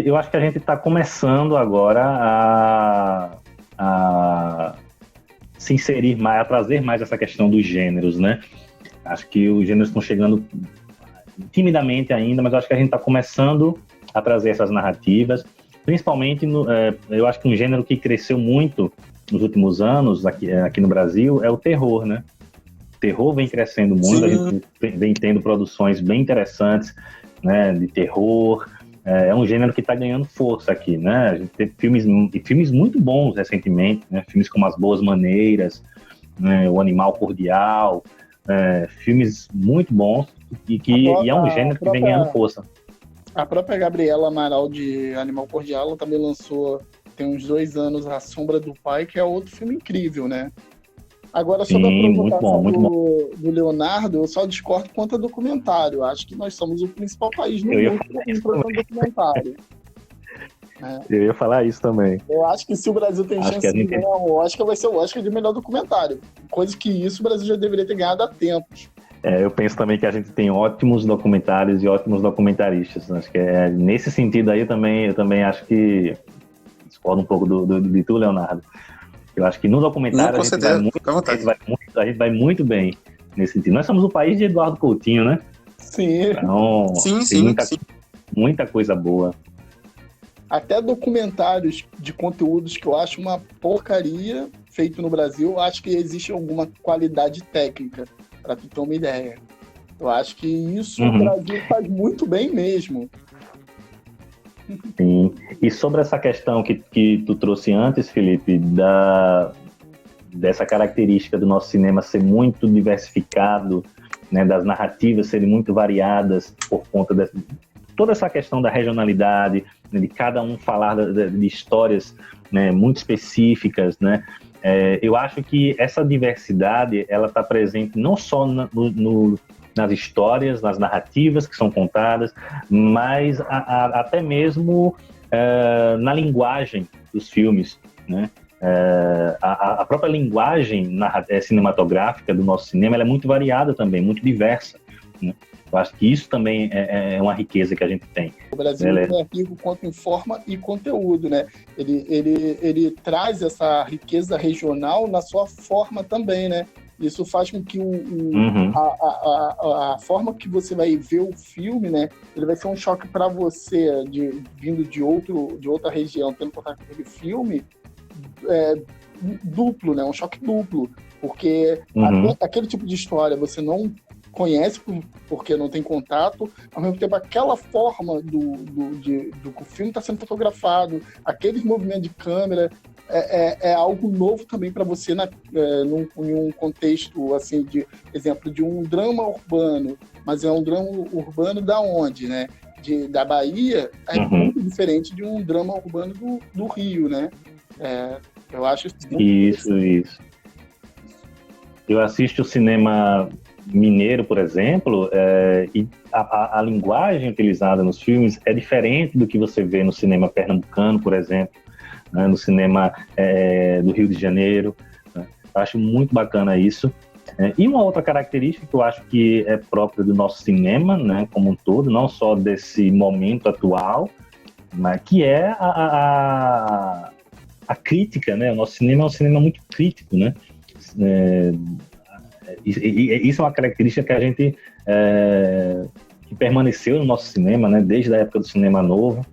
Eu acho que a gente está começando agora a se inserir mais, a trazer mais essa questão dos gêneros, né? Acho que os gêneros estão chegando timidamente ainda, mas acho que a gente está começando a trazer essas narrativas, principalmente, eu acho que um gênero que cresceu muito nos últimos anos aqui no Brasil é o terror, né? O terror vem crescendo muito, a gente vem tendo produções bem interessantes, né, de terror. É um gênero que está ganhando força aqui, né? A gente teve filmes muito bons recentemente, né? Filmes como As Boas Maneiras, né? O Animal Cordial, filmes muito bons e é um gênero que vem ganhando força. A própria Gabriela Amaral de Animal Cordial, ela também lançou, tem uns 2 anos, A Sombra do Pai, que é outro filme incrível, né? Agora, sobre a provocação do Leonardo, eu só discordo quanto a documentário. Acho que nós somos o principal país no mundo em produção de documentário. Eu ia falar isso também. Eu acho que se o Brasil tem chance de ganhar o Oscar, vai ser o Oscar de melhor documentário. Coisa que isso o Brasil já deveria ter ganhado há tempos. Eu penso também que a gente tem ótimos documentários e ótimos documentaristas. Acho que nesse sentido aí eu também acho que discordo um pouco de tu, Leonardo. Eu acho que no documentário a gente vai muito bem nesse sentido. Nós somos o país de Eduardo Coutinho, né? Sim. Então, sim. Muita coisa boa. Até documentários de conteúdos que eu acho uma porcaria feito no Brasil, eu acho que existe alguma qualidade técnica, para tu ter uma ideia. Eu acho que isso o Brasil faz muito bem mesmo. Sim. E sobre essa questão que tu trouxe antes, Felipe, dessa característica do nosso cinema ser muito diversificado, né, das narrativas serem muito variadas por conta de toda essa questão da regionalidade, né, de cada um falar de histórias, né, muito específicas, né? Eu acho que essa diversidade ela está presente não só nas histórias, nas narrativas que são contadas, mas até mesmo na linguagem dos filmes, né? A própria linguagem cinematográfica do nosso cinema ela é muito variada também, muito diversa, né? Eu acho que isso também é uma riqueza que a gente tem. O Brasil é rico quanto em forma e conteúdo, né? Ele traz essa riqueza regional na sua forma também, né? Isso faz com que a forma que você vai ver o filme, né? Ele vai ser um choque para você, vindo de outra região, tendo contato com aquele filme, duplo, né? Um choque duplo. Porque aquele tipo de história você não conhece porque não tem contato, ao mesmo tempo aquela forma do que o filme está sendo fotografado, aqueles movimentos de câmera, é algo novo também para você em um contexto, assim, de exemplo, de um drama urbano, mas é um drama urbano da onde, né? Da Bahia, é muito diferente de um drama urbano do Rio, né? Eu acho isso. Eu assisto o cinema mineiro, por exemplo, e a linguagem utilizada nos filmes é diferente do que você vê no cinema pernambucano, por exemplo, né, no cinema do Rio de Janeiro. Né? Eu acho muito bacana isso. E uma outra característica que eu acho que é própria do nosso cinema, né, como um todo, não só desse momento atual, mas que é a crítica, né? O nosso cinema é um cinema muito crítico, né? Isso é uma característica que a gente que permaneceu no nosso cinema, né, desde a época do cinema novo.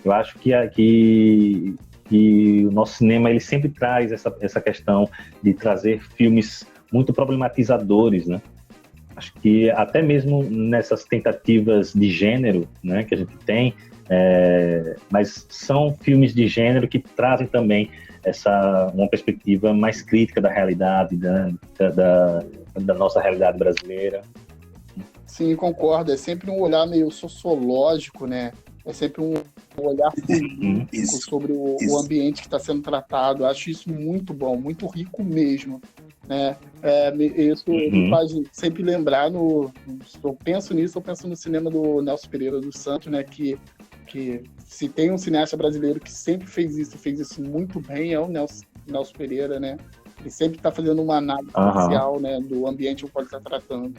Eu acho que o nosso cinema ele sempre traz essa questão de trazer filmes muito problematizadores, né? Acho que até mesmo nessas tentativas de gênero, né, que a gente tem, mas são filmes de gênero que trazem também uma perspectiva mais crítica da realidade, da nossa realidade brasileira. Sim, concordo. É sempre um olhar meio sociológico, né? É sempre um olhar político sobre o ambiente que está sendo tratado. Acho isso muito bom, muito rico mesmo, né? Isso me faz sempre lembrar eu penso no cinema do Nelson Pereira dos Santos, né? Que se tem um cineasta brasileiro que sempre fez isso muito bem, é o Nelson Pereira, né? Ele sempre está fazendo uma análise social, né, do ambiente ao qual ele está tratando.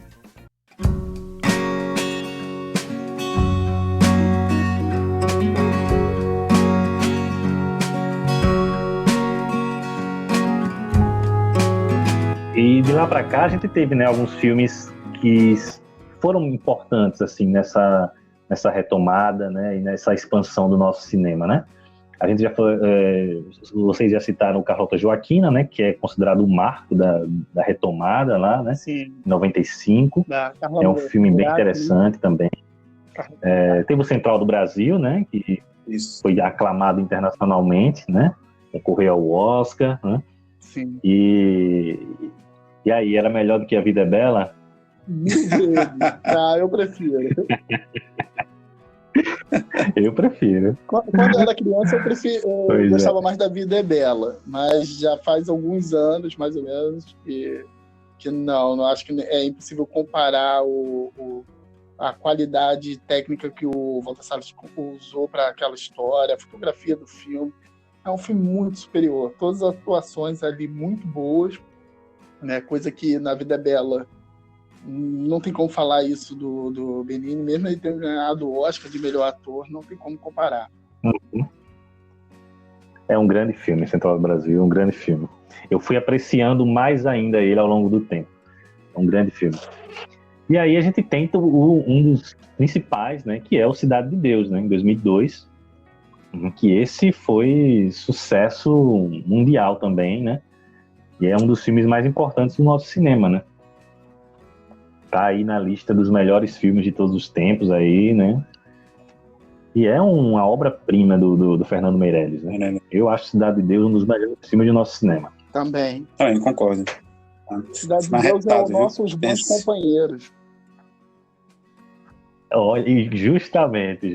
E de lá para cá a gente teve, né, alguns filmes que foram importantes assim nessa retomada, né, e nessa expansão do nosso cinema, né? A gente já foi, vocês já citaram o Carlota Joaquina, né, que é considerado o marco da retomada lá, né? Sim. 95. É um filme bem interessante também. Teve o Central do Brasil, né? Que Isso. foi aclamado internacionalmente, né? Concorreu ao Oscar, né? Sim. E aí, era melhor do que A Vida é Bela? Eu prefiro. Eu prefiro. Quando eu era criança, eu Pois gostava mais da Vida é Bela, mas já faz alguns anos, mais ou menos, que não acho que é impossível comparar a qualidade técnica que o Walter Salles usou para aquela história, a fotografia do filme. É um filme muito superior. Todas as atuações ali muito boas, né? Coisa que na Vida é Bela não tem como falar isso do Benigni, mesmo ele tendo ganhado o Oscar de melhor ator, não tem como comparar. É um grande filme, Central do Brasil, um grande filme. Eu fui apreciando mais ainda ele ao longo do tempo. É um grande filme. E aí a gente tem um dos principais, né, que é o Cidade de Deus, né, em 2002, que esse foi sucesso mundial também, né, e é um dos filmes mais importantes do nosso cinema, né. Tá aí na lista dos melhores filmes de todos os tempos aí, né, e é uma obra-prima do Fernando Meirelles, né. Eu acho Cidade de Deus um dos melhores filmes do nosso cinema. Também. Concordo. Cidade de Deus é o nossos bons companheiros. E justamente.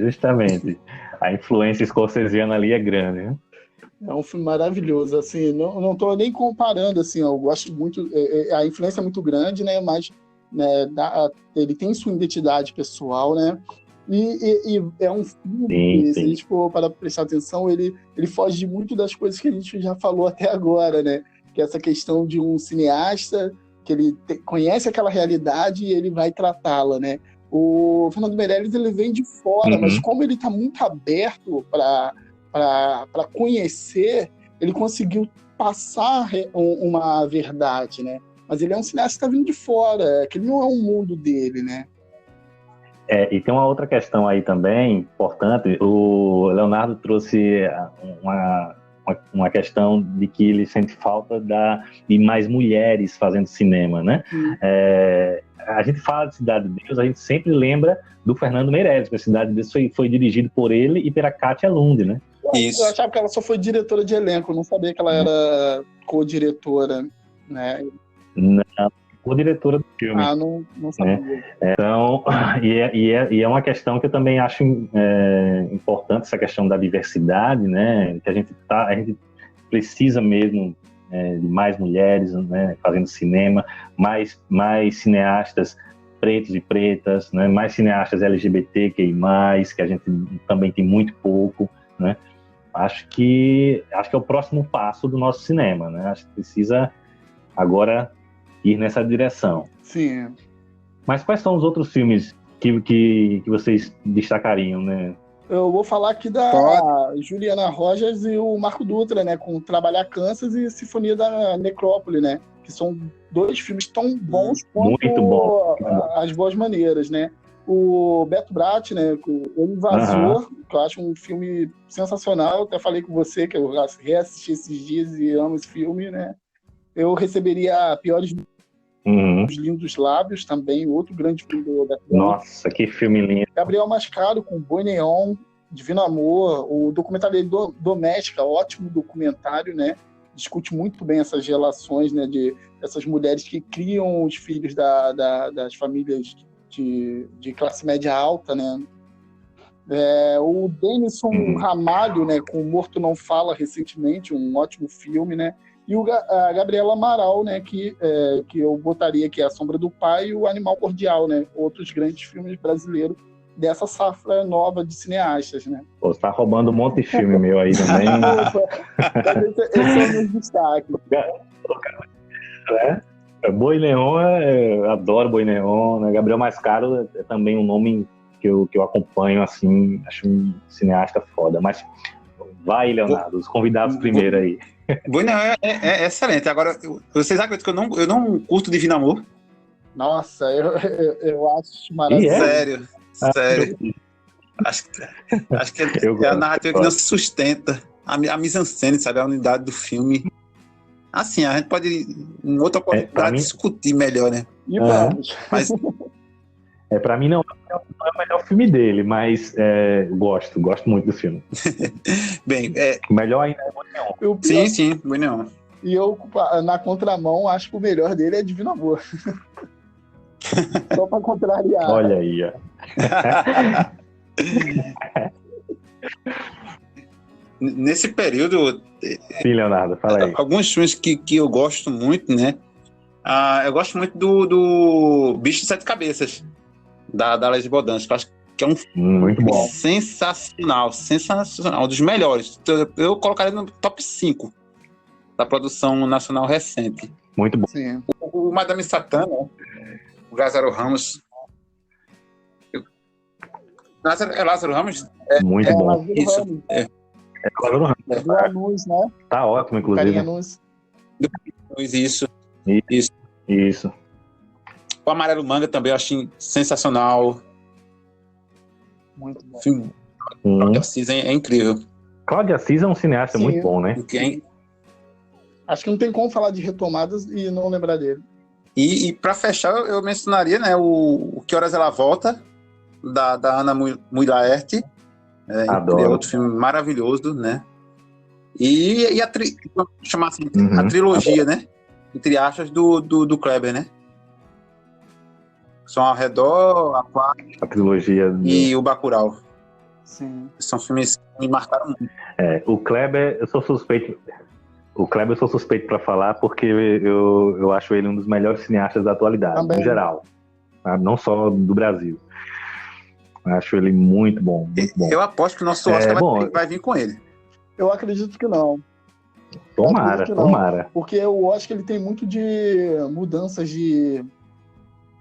A influência escocesiana ali é grande, né? É um filme maravilhoso, assim, não tô nem comparando, assim, eu gosto muito, a influência é muito grande, né, mas né, ele tem sua identidade pessoal, né, e é um filme que, se a gente for para prestar atenção, ele foge de muito das coisas que a gente já falou até agora, né, que é essa questão de um cineasta que ele conhece aquela realidade e ele vai tratá-la, né. O Fernando Meirelles, ele vem de fora, mas como ele está muito aberto para conhecer, ele conseguiu passar uma verdade, né? Mas ele é um cineasta que está vindo de fora, que ele não é um mundo dele, né? E tem uma outra questão aí também importante. O Leonardo trouxe uma questão de que ele sente falta de mais mulheres fazendo cinema, né? A gente fala de Cidade de Deus, a gente sempre lembra do Fernando Meirelles, porque Cidade de Deus foi dirigido por ele e pela Kátia Lund, né? Eu achava que ela só foi diretora de elenco, eu não sabia que ela era co-diretora, né? Não, co-diretora do filme. Não sabia. Né? Então, e é uma questão que eu também acho importante, essa questão da diversidade, né? Que a gente precisa mesmo de mais mulheres, né, fazendo cinema, mais cineastas pretos e pretas, né, mais cineastas LGBTQI+, que a gente também tem muito pouco, né. Acho que é o próximo passo do nosso cinema, né. Acho que precisa agora ir nessa direção. Sim. Mas quais são os outros filmes que vocês destacariam, né? Eu vou falar aqui da Juliana Rojas e o Marco Dutra, né? Com Trabalhar Kansas e Sinfonia da Necrópole, né? Que são dois filmes tão bons quanto As Boas Maneiras, né? O Beto Bratti, né? O Invasor, que eu acho um filme sensacional. Até falei com você que eu reassisti esses dias e amo esse filme, né? Eu receberia Piores Os Lindos Lábios, também, outro grande filme do Beto Bratti. Nossa, que filme lindo. Gabriel Mascaro com Boi Neon, Divino Amor, o documentário dele, Doméstica, ótimo documentário, né? Discute muito bem essas relações, né? De essas mulheres que criam os filhos das famílias de classe média alta, né? O Denison Ramalho, né? Com Morto Não Fala, recentemente, um ótimo filme, né? E a Gabriela Amaral, né, que eu botaria aqui A Sombra do Pai e O Animal Cordial, né, outros grandes filmes brasileiros dessa safra nova de cineastas, né. Pô, você tá roubando um monte de filme meu aí também. Esse é o meu destaque. Boi Neon, eu adoro Boi Neon, né? Gabriel Mascaro é também um nome que eu acompanho, assim, acho um cineasta foda, mas vai, Leonardo, os convidados primeiro aí. Boi Neon é excelente. Agora, vocês acreditam que eu não curto Divino Amor? Nossa, eu acho maravilhoso. Sério. Acho que é a narrativa que não se sustenta. A mise-en-scène, sabe? A unidade do filme. Assim, a gente pode, em outra oportunidade, discutir melhor, né? E vamos. Mas... pra mim não não é o melhor filme dele, mas gosto muito do filme. Bem, Melhor ainda é Boi Neon. sim, Boi Neon. E eu, na contramão, acho que o melhor dele é Divino Amor. Só pra contrariar. Olha aí, ó. Nesse período... Sim, Leonardo, fala aí. Alguns filmes que eu gosto muito, né? Eu gosto muito do Bicho de Sete Cabeças, da Leslie Bodansky, que eu acho que é um filme muito bom. sensacional, um dos melhores. Eu colocaria no top 5 da produção nacional recente. Muito bom. Sim. O Madame Satã, né? O Lázaro Ramos. Lázaro Ramos? Muito bom. Lázaro Isso. Ramos. Lázaro Ramos. Do Anus, né? Tá ótimo, inclusive. Carinha Anus. Isso. O Amarelo Manga também eu achei sensacional. Muito bom. O filme Cláudio Assis é incrível. Cláudio Assis é um cineasta muito bom, né? Acho que não tem como falar de retomadas e não lembrar dele. E para fechar, eu mencionaria, né, o Que Horas Ela Volta, da Ana Mui-Laerte. Adoro. É outro filme maravilhoso, né? E vamos chamar assim, a trilogia, né? Entre aspas, do Kleber, né? Som ao Redor, a trilogia e o Bacurau. Sim. São filmes que me marcaram muito. O Kleber, eu sou suspeito. O Kleber eu sou suspeito para falar porque eu acho ele um dos melhores cineastas da atualidade, também, no geral. Tá? Não só do Brasil. Acho ele muito bom, muito bom. Eu aposto que o nosso Oscar vai vir com ele. Eu acredito que não. Tomara. Porque eu acho que ele tem muito de mudanças de...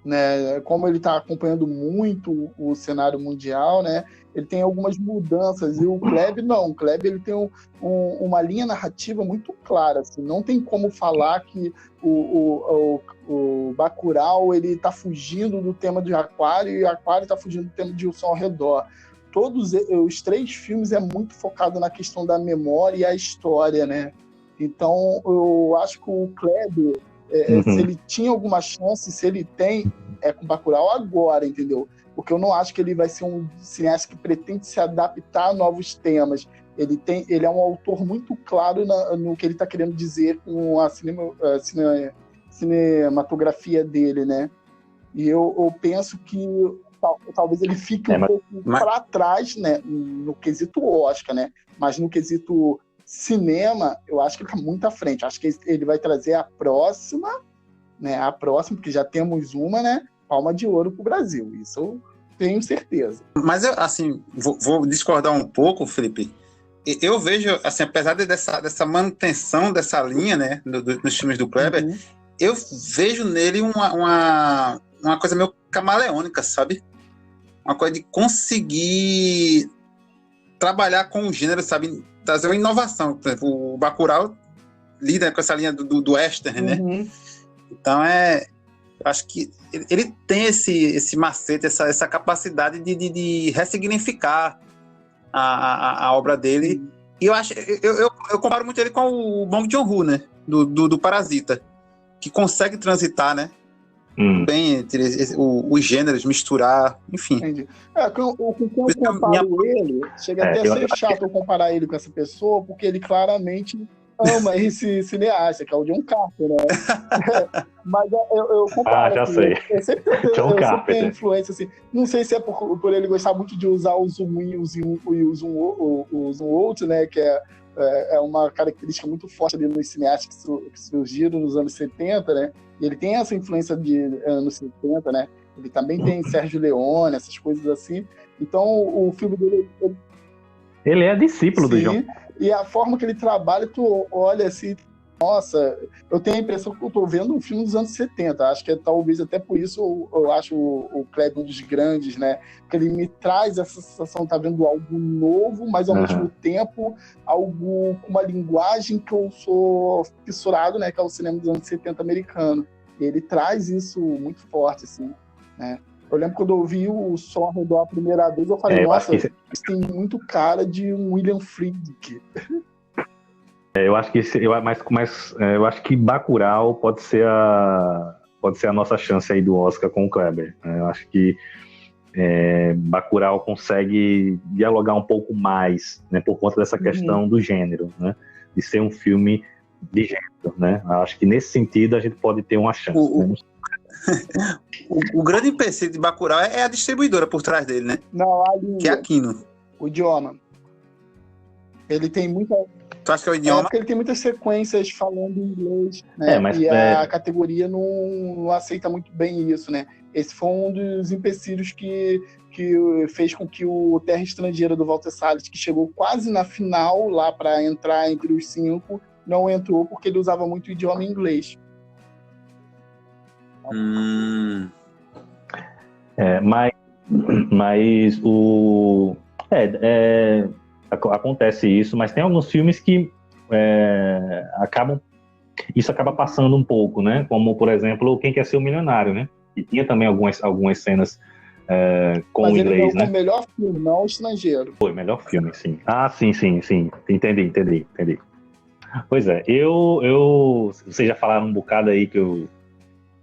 Né, como ele está acompanhando muito o cenário mundial, né, ele tem algumas mudanças, e o Kleber não. O Kleber ele tem uma linha narrativa muito clara, assim, não tem como falar que o Bacurau ele está fugindo do tema de Aquário e o Aquário está fugindo do tema de O Som ao Redor. Todos os 3 filmes é muito focado na questão da memória e a história, né? Então eu acho que o Kleber se ele tinha alguma chance, se ele tem, é com Bacurau agora, entendeu? Porque eu não acho que ele vai ser um cineasta que pretende se adaptar a novos temas. Ele é um autor muito claro no que ele está querendo dizer com a cinematografia dele, né? E eu penso que talvez ele fique um pouco para trás, né? No quesito Oscar, né? Mas no quesito cinema, eu acho que ele está muito à frente. Acho que ele vai trazer a próxima, né? Porque já temos uma, né? Palma de Ouro para o Brasil. Isso eu tenho certeza. Mas eu, assim, vou discordar um pouco, Felipe. Eu vejo, assim, apesar dessa manutenção dessa linha, né? Nos filmes do Kleber, eu vejo nele uma coisa meio camaleônica, sabe? Uma coisa de conseguir trabalhar com o gênero, sabe? Trazer uma inovação. Por exemplo, o Bacurau lida com essa linha do western, né? Então, acho que ele tem esse macete, essa capacidade de ressignificar a obra dele. E eu comparo muito ele com o Bong Joon-ho, né? Do Parasita, que consegue transitar, né? Bem entre os gêneros, misturar, enfim. Entendi. Com quem eu comparo ele, chega até a ser chato eu comparar ele com essa pessoa, porque ele claramente ama esse cineasta, que é o John Carpenter, né? Mas eu comparo. Já sei. Eu sempre tenho influência, assim. Não sei se é por ele gostar muito de usar o zoom in e o zoom out, né? Que é uma característica muito forte ali nos cineastas que surgiram nos anos 70, né? E ele tem essa influência de anos 70, né? Ele também tem Sérgio Leone, essas coisas assim. Então, o filme dele... Ele é discípulo do John. E a forma que ele trabalha, tu olha assim... Nossa, eu tenho a impressão que eu estou vendo um filme dos anos 70. Acho que talvez até por isso eu acho o Kleber um dos grandes, né? Porque ele me traz essa sensação de estar vendo algo novo, mas ao mesmo tempo algo com uma linguagem que eu sou fissurado, né? Que é o cinema dos anos 70 americano. E ele traz isso muito forte, assim, né? Eu lembro quando eu vi o Som ao Redor a primeira vez, eu falei, nossa, isso tem muito cara de um William Friedkin. Eu acho que eu acho que Bacurau pode ser a nossa chance aí do Oscar com o Kleber. Eu acho que Bacurau consegue dialogar um pouco mais, né, por conta dessa questão do gênero, né, de ser um filme de gênero, né? Acho que nesse sentido a gente pode ter uma chance. O grande empecilho de Bacurau é a distribuidora por trás dele, né? Não, a língua, que é a Kino. o idioma. Ele tem muita... Tu acha que é o idioma? porque ele tem muitas sequências falando inglês, né? E a categoria não aceita muito bem isso, né? Esse foi um dos empecilhos que fez com que o Terra Estrangeira do Walter Salles, que chegou quase na final lá para entrar entre os 5, não entrou porque ele usava muito o idioma inglês. Mas o... acontece isso, mas tem alguns filmes que isso acaba passando um pouco, né? Como, por exemplo, Quem Quer Ser o Milionário, né? E tinha também algumas cenas com mas o inglês, ele né? Mas o melhor filme, não o estrangeiro. Foi o melhor filme, sim. Ah, sim. Entendi. Pois é, vocês já falaram um bocado aí que eu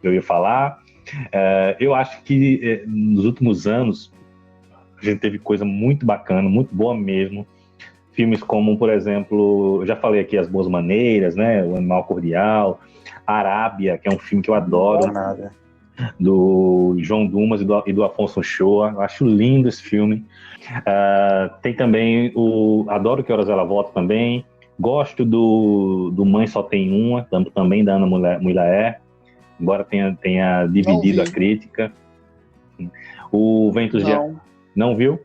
ia falar. Eu acho que nos últimos anos a gente teve coisa muito bacana, muito boa mesmo. Filmes como, por exemplo, eu já falei aqui As Boas Maneiras, né? O Animal Cordial, Arábia, que é um filme que eu adoro, do João Dumas e do Afonso Shoa. Eu acho lindo esse filme. Tem também adoro Que Horas Ela Volta também. Gosto do Mãe Só Tem Uma, também da Ana Mulaer, embora tenha dividido a crítica. O Ventos de... Não viu?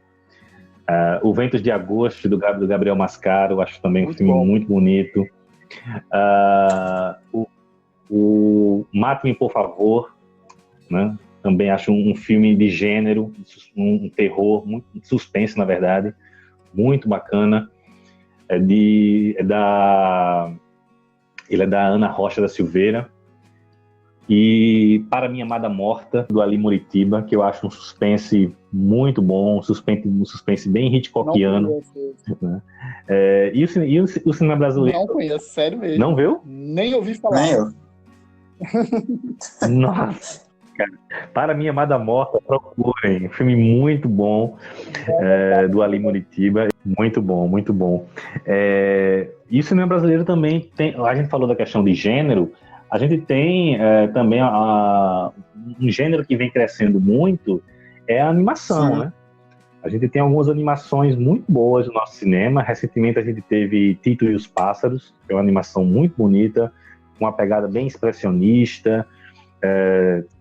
O Ventos de Agosto, do Gabriel Mascaro, acho também um filme muito bonito. O Mate-me, por Favor, né? Também acho um filme de gênero, um terror, muito suspense, na verdade, muito bacana. Ele é da Ana Rocha da Silveira. E Para Minha Amada Morta, do Ali Muritiba, que eu acho um suspense muito bom, um suspense bem Hitchcockiano. Né? E o cinema brasileiro? Não conheço, sério mesmo. Não viu? Nem ouvi falar. Nem eu. Nossa, cara. Para Minha Amada Morta, procurem. Um filme muito bom, do Ali Muritiba. Muito bom. E o cinema brasileiro também tem... A gente falou da questão de gênero. A gente tem também um gênero que vem crescendo muito, é a animação, né? A gente tem algumas animações muito boas no nosso cinema. Recentemente a gente teve Tito e os Pássaros, que é uma animação muito bonita, com uma pegada bem expressionista.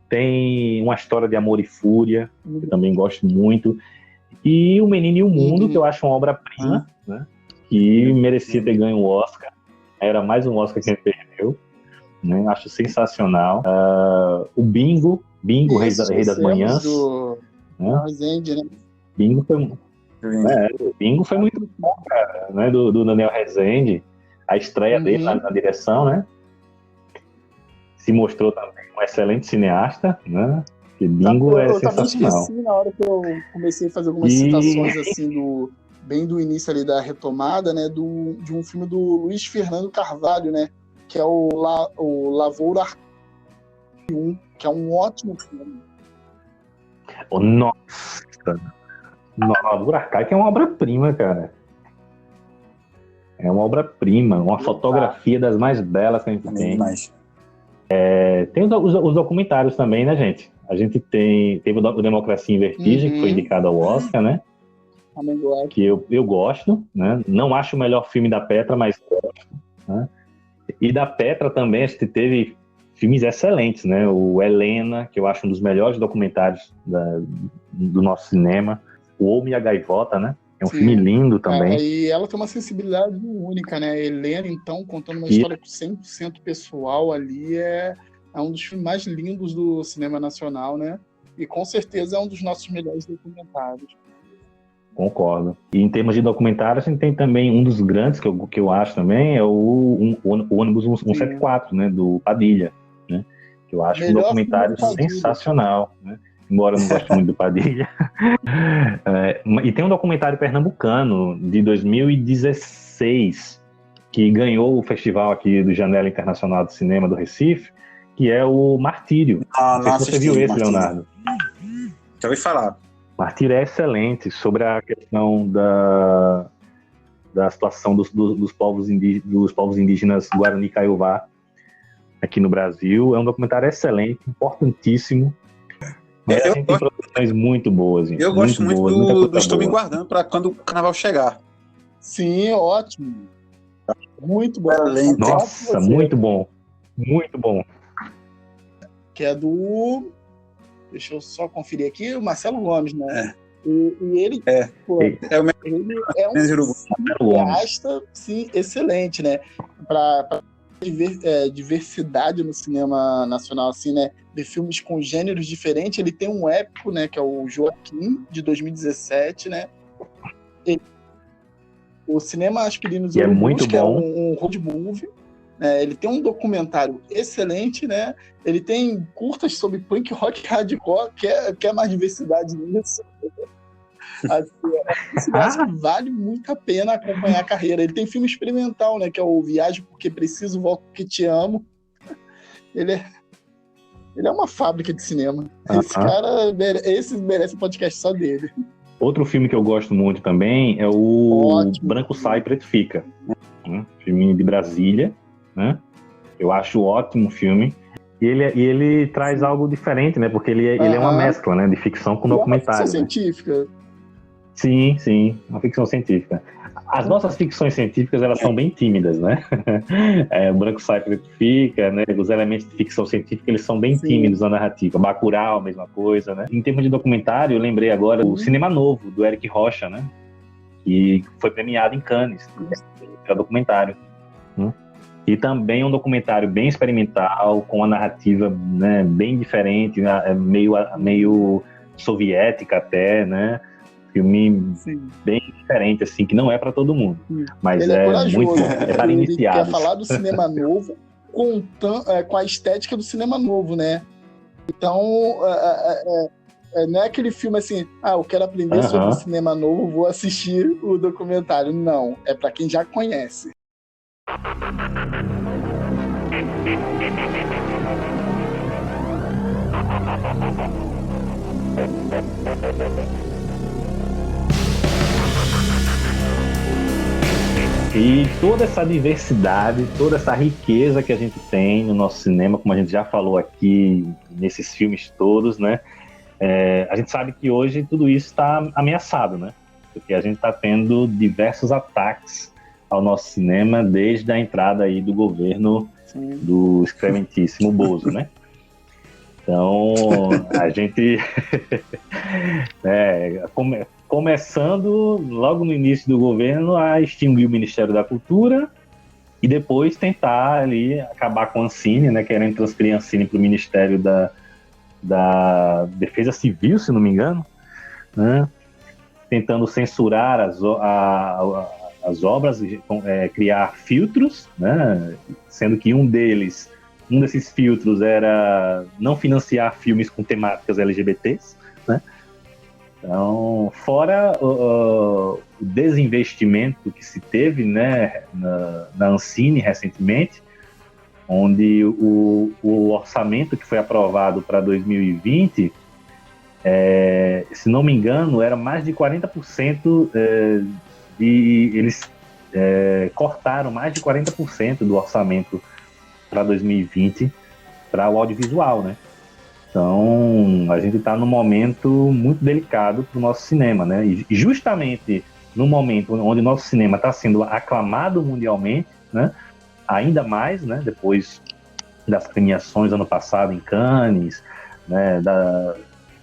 Tem Uma História de Amor e Fúria, que eu também gosto muito. E O Menino e o Mundo, que eu acho uma obra-prima, né? Que merecia ter ganho o Oscar. Era mais um Oscar que a gente perdeu. Né? Acho sensacional. O Bingo, Rei das Manhãs. Do Rezende, né? Bingo foi muito bom, cara, né? Do Daniel Rezende. A estreia dele na direção, né? Se mostrou também um excelente cineasta, né? Que Bingo é sensacional. Eu esqueci na hora que eu comecei a fazer algumas citações assim bem do início ali da retomada, né? De um filme do Luiz Fernando Carvalho, né? Que é o Lavoura 1, que é um ótimo filme. Nossa! Lavoura Arcaica é uma obra-prima, cara. É uma obra-prima, uma fotografia das mais belas que a gente tem. Tem os documentários também, né, gente? A gente teve o Democracia em Vertigem, que foi indicado ao Oscar, né? Que eu gosto, né? Não acho o melhor filme da Petra, mas gosto, né? E da Petra também a gente teve filmes excelentes, né? O Helena, que eu acho um dos melhores documentários do nosso cinema. O Homem e a Gaivota, né? É um filme lindo também. E ela tem uma sensibilidade única, né? Helena, então, contando uma história 100% pessoal ali, é um dos filmes mais lindos do cinema nacional, né? E com certeza é um dos nossos melhores documentários. Concordo. E em termos de documentários, a gente tem também um dos grandes que eu acho também, é o Ônibus 174, né? Do Padilha, né? Que eu acho um documentário sensacional, né? Embora eu não goste muito do Padilha. E tem um documentário pernambucano de 2016 que ganhou o festival aqui do Janela Internacional de Cinema do Recife, que é o Martírio. Não sei se você viu esse, Leonardo. Já ouvi falar. Martyr é excelente sobre a questão da situação dos povos indígenas Guarani e Kaiowá aqui no Brasil. É um documentário excelente, importantíssimo. Mas a gente tem produções muito boas, gente. Eu gosto muito do Estou Me Guardando para quando o carnaval chegar. Sim, ótimo. Muito bom. Nossa, muito bom. Muito bom. Que é do... Deixa eu só conferir aqui, o Marcelo Gomes, né? E ele, pô, ele é um cineasta, sim, excelente, né? Para diversidade no cinema nacional, assim, né? De filmes com gêneros diferentes. Ele tem um épico, né? Que é o Joaquim, de 2017, né? O Cinema Aspirinos Urubus, que é um road movie. Ele tem um documentário excelente, né? Ele tem curtas sobre punk rock hardcore, que é mais diversidade nisso. Assim, vale muito a pena acompanhar a carreira. Ele tem filme experimental, né? Que é o Viagem Porque Preciso, Volto Porque Te Amo. Ele é uma fábrica de cinema. Esse cara merece um podcast só dele. Outro filme que eu gosto muito também é o Branco Sai, Preto Fica. Filme de Brasília, né? Eu acho ótimo o filme. E ele traz algo diferente, né? Porque ele é uma mescla, né? De ficção com documentário. É uma ficção científica. Sim, uma ficção científica. As nossas ficções científicas, elas são bem tímidas, né? O Branco Sai, Preto Fica, né? Os elementos de ficção científica, eles são bem tímidos na narrativa. Bacurau, a mesma coisa, né? Em termos de documentário, eu lembrei agora o Cinema Novo, do Eric Rocha, né? Que foi premiado em Cannes, que é o documentário. E também um documentário bem experimental, com uma narrativa, né, bem diferente, meio soviética até, né? Filme bem diferente, assim, que não é para todo mundo. Mas ele é corajoso, muito bom. É para iniciados. Ele quer falar do cinema novo com a estética do cinema novo, né? Então, não é aquele filme assim, eu quero aprender sobre cinema novo, vou assistir o documentário. Não, é para quem já conhece. E toda essa diversidade, toda essa riqueza que a gente tem no nosso cinema, como a gente já falou aqui nesses filmes todos, né? A gente sabe que hoje tudo isso está ameaçado, né? Porque a gente está tendo diversos ataques ao nosso cinema desde a entrada aí do governo do excrementíssimo Bozo, né? Então, a gente começando logo no início do governo a extinguir o Ministério da Cultura e depois tentar ali acabar com a Ancine, né, querendo transferir a Ancine para o Ministério da Defesa Civil, se não me engano, né, tentando censurar as obras, criar filtros, né, sendo que um desses filtros era não financiar filmes com temáticas LGBTs, né? Então, fora o desinvestimento que se teve, né, na Ancine recentemente, onde o orçamento que foi aprovado para 2020, se não me engano, era mais de 40%, eles cortaram mais de 40% do orçamento para 2020 para o audiovisual, né? Então, a gente está num momento muito delicado para o nosso cinema, né? E justamente no momento onde o nosso cinema está sendo aclamado mundialmente, né? Ainda mais, né? Depois das premiações ano passado em Cannes, né?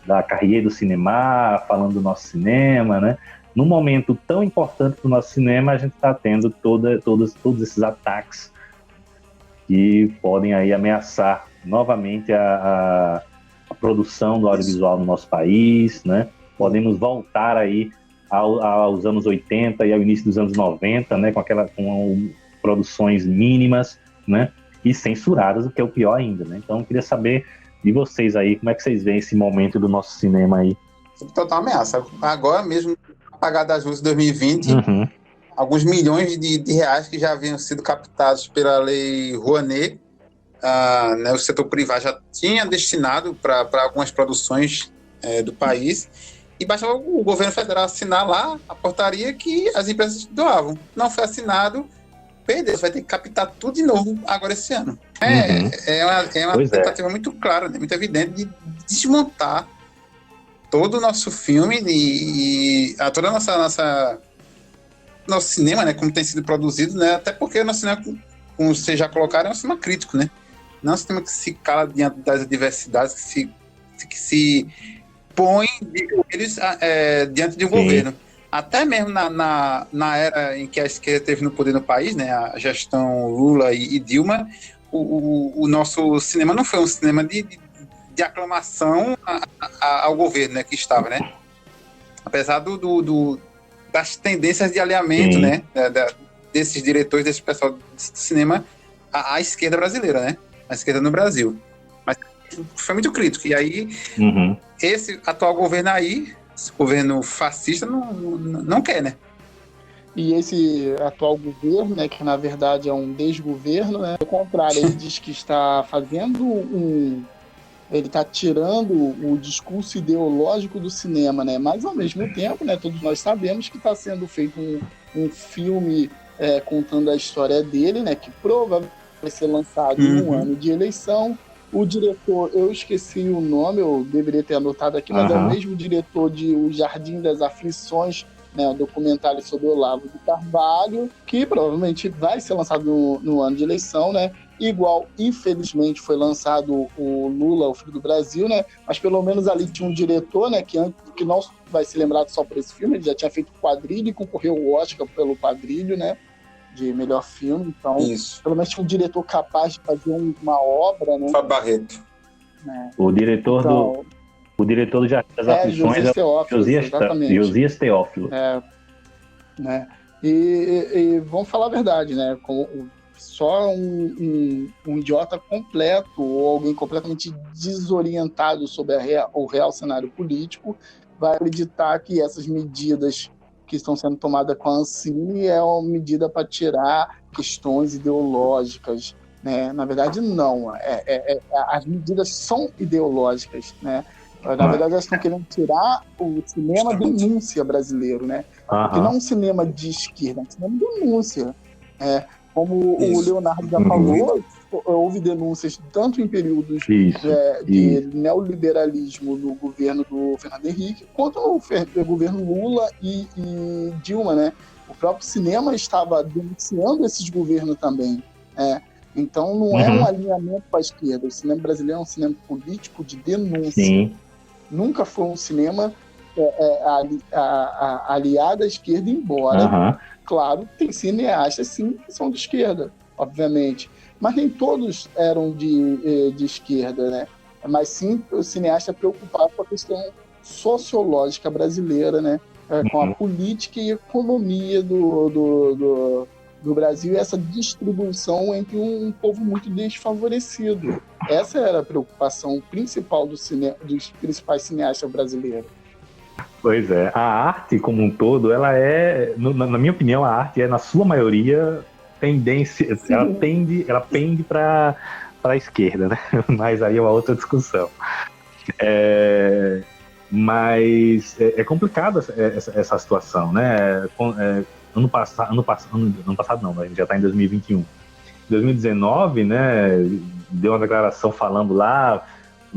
Da Carrière do Cinema, falando do nosso cinema, né? Num momento tão importante para o nosso cinema, a gente está tendo todos esses ataques que podem aí ameaçar novamente a produção do audiovisual no nosso país, né? Podemos voltar aí aos anos 80 e ao início dos anos 90, né? Com produções mínimas, né? E censuradas, o que é o pior ainda, né? Então, eu queria saber de vocês aí, como é que vocês veem esse momento do nosso cinema aí? Total ameaça. Agora mesmo, apagar das luzes de 2020, alguns milhões de reais que já haviam sido captados pela Lei Rouanet, né, o setor privado já tinha destinado para algumas produções do país, e bastava o governo federal assinar lá a portaria que as empresas doavam. Não foi assinado, perdeu, você vai ter que captar tudo de novo agora esse ano. É uma tentativa muito clara, né, muito evidente de desmontar todo o nosso filme e toda a nosso cinema, né, como tem sido produzido, né, até porque o nosso cinema, como vocês já colocaram, é um cinema crítico, né, não é um cinema que se cala diante das adversidades, que se põe diante de um governo. Até mesmo na era em que a esquerda teve no poder no país, né, a gestão Lula e Dilma, o nosso cinema não foi um cinema de aclamação ao governo, né, que estava, né? Apesar das tendências de alinhamento, né, desses diretores, desse pessoal do cinema, à esquerda brasileira, né? A esquerda no Brasil. Mas foi muito crítico. E aí, esse atual governo aí, esse governo fascista, não quer, né? E esse atual governo, né, que na verdade é um desgoverno, né? Ao contrário, ele diz que está fazendo ele está tirando o discurso ideológico do cinema, né? Mas ao mesmo tempo, né, todos nós sabemos que está sendo feito um filme contando a história dele, né? Que provavelmente vai ser lançado em um ano de eleição. O diretor, eu esqueci o nome, eu deveria ter anotado aqui, mas é o mesmo diretor de O Jardim das Aflições, né, um documentário sobre o Olavo de Carvalho, que provavelmente vai ser lançado no ano de eleição, né? Igual, infelizmente, foi lançado o Lula, o Filho do Brasil, né? Mas pelo menos ali tinha um diretor, né? Que não vai ser lembrado só por esse filme, ele já tinha feito Quadrilho e concorreu ao Oscar pelo Quadrilho, né? De melhor filme. Então, pelo menos tinha um diretor capaz de fazer uma obra, né? Fábio Barreto. Né? O diretor do Jardim das Aflições é Josias Teófilo. Né? E vamos falar a verdade, né? Só um idiota completo ou alguém completamente desorientado sobre o real cenário político vai acreditar que essas medidas que estão sendo tomadas com a Ancine é uma medida para tirar questões ideológicas, né? Na verdade, não. As medidas são ideológicas, né? Na verdade, elas estão querendo tirar o cinema denúncia brasileiro, né? Porque não é um cinema de esquerda, é um cinema de denúncia. Como o Leonardo já falou, houve denúncias tanto em períodos de neoliberalismo no governo do Fernando Henrique, quanto no governo Lula e Dilma, né? O próprio cinema estava denunciando esses governos também. Então, não é um alinhamento com a esquerda. O cinema brasileiro é um cinema político de denúncia. Sim. Nunca foi um cinema aliado à esquerda, embora... Claro, tem cineastas, sim, que são de esquerda, obviamente. Mas nem todos eram de esquerda, né? Mas sim o cineasta preocupado com a questão sociológica brasileira, né? Com a política e economia do Brasil e essa distribuição entre um povo muito desfavorecido. Essa era a preocupação principal dos principais cineastas brasileiros. Pois é, a arte como um todo, ela na minha opinião, a arte na sua maioria, tendência, ela pende para a esquerda, né? Mas aí é uma outra discussão. Mas é complicada essa situação, né? Ano passado não, a gente já está em 2021. Em 2019, né, deu uma declaração falando lá,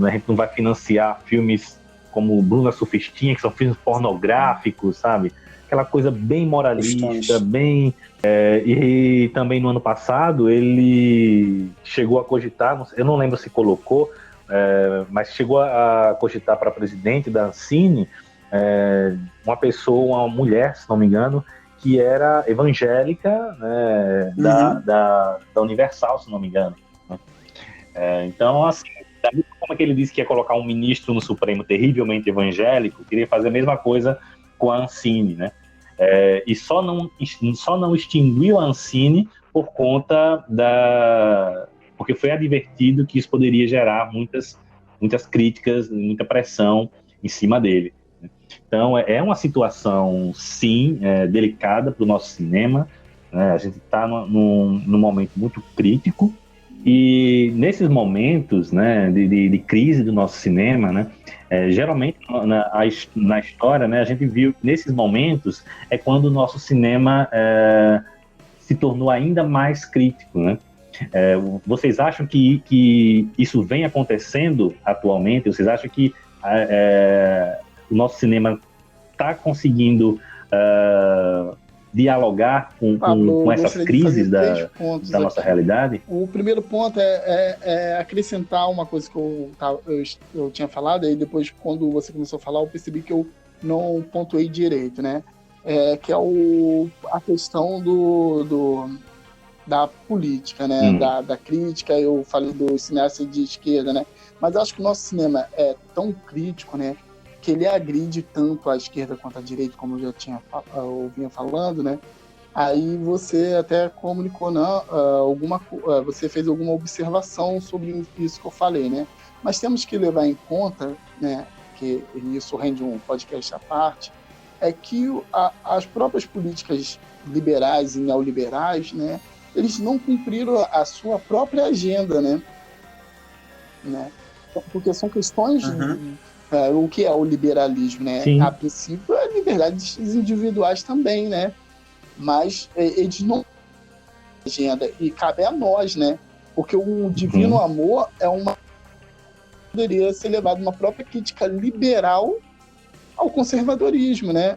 a gente não vai financiar filmes como Bruna Surfistinha, que são filmes pornográficos, sabe? Aquela coisa bem moralista, bem... e também no ano passado ele chegou a cogitar, eu não lembro se colocou, mas chegou a cogitar para presidente da Ancine uma mulher, se não me engano, que era evangélica, né, da Universal, se não me engano. Então, assim, da mesma forma que ele disse que ia colocar um ministro no Supremo terrivelmente evangélico, queria fazer a mesma coisa com a Ancine, né? E só não extinguiu a Ancine por conta porque foi advertido que isso poderia gerar muitas críticas, muita pressão em cima dele. Então, é uma situação, sim, delicada para o nosso cinema, né? A gente está num momento muito crítico, E nesses momentos, né, de crise do nosso cinema, né, geralmente na história, né, a gente viu que nesses momentos é quando o nosso cinema se tornou ainda mais crítico, né? Vocês acham que isso vem acontecendo atualmente? Vocês acham que o nosso cinema está conseguindo dialogar Pablo, com essas crises da nossa realidade? O primeiro ponto é acrescentar uma coisa que eu tinha falado, e depois, quando você começou a falar, eu percebi que eu não pontuei direito, né? Que é a questão da política, né? Da crítica. Eu falei do cineasta de esquerda, né? Mas acho que o nosso cinema é tão crítico, né, que ele agride tanto a esquerda quanto a direita, como eu vinha falando, né? Aí você até comunicou, você fez alguma observação sobre isso que eu falei, né? Mas temos que levar em conta, né, que isso rende um podcast à parte, é que as próprias políticas liberais e neoliberais, né, eles não cumpriram a sua própria agenda, né? Porque são questões o que é o liberalismo, né? Sim. A princípio é liberdades individuais também, né? Mas eles não têm agenda, e cabe a nós, né? Porque o divino amor poderia ser levado uma própria crítica liberal ao conservadorismo, né?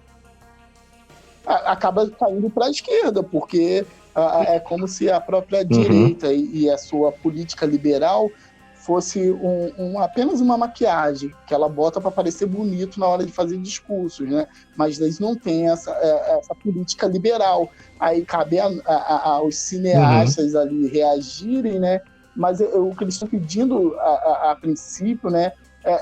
Acaba caindo para a esquerda, porque é como se a própria direita e a sua política liberal fosse apenas uma maquiagem que ela bota para parecer bonito na hora de fazer discursos, né? Mas eles não têm essa política liberal. Aí cabe aos cineastas ali reagirem, né? Mas o que eles estão pedindo a princípio, né,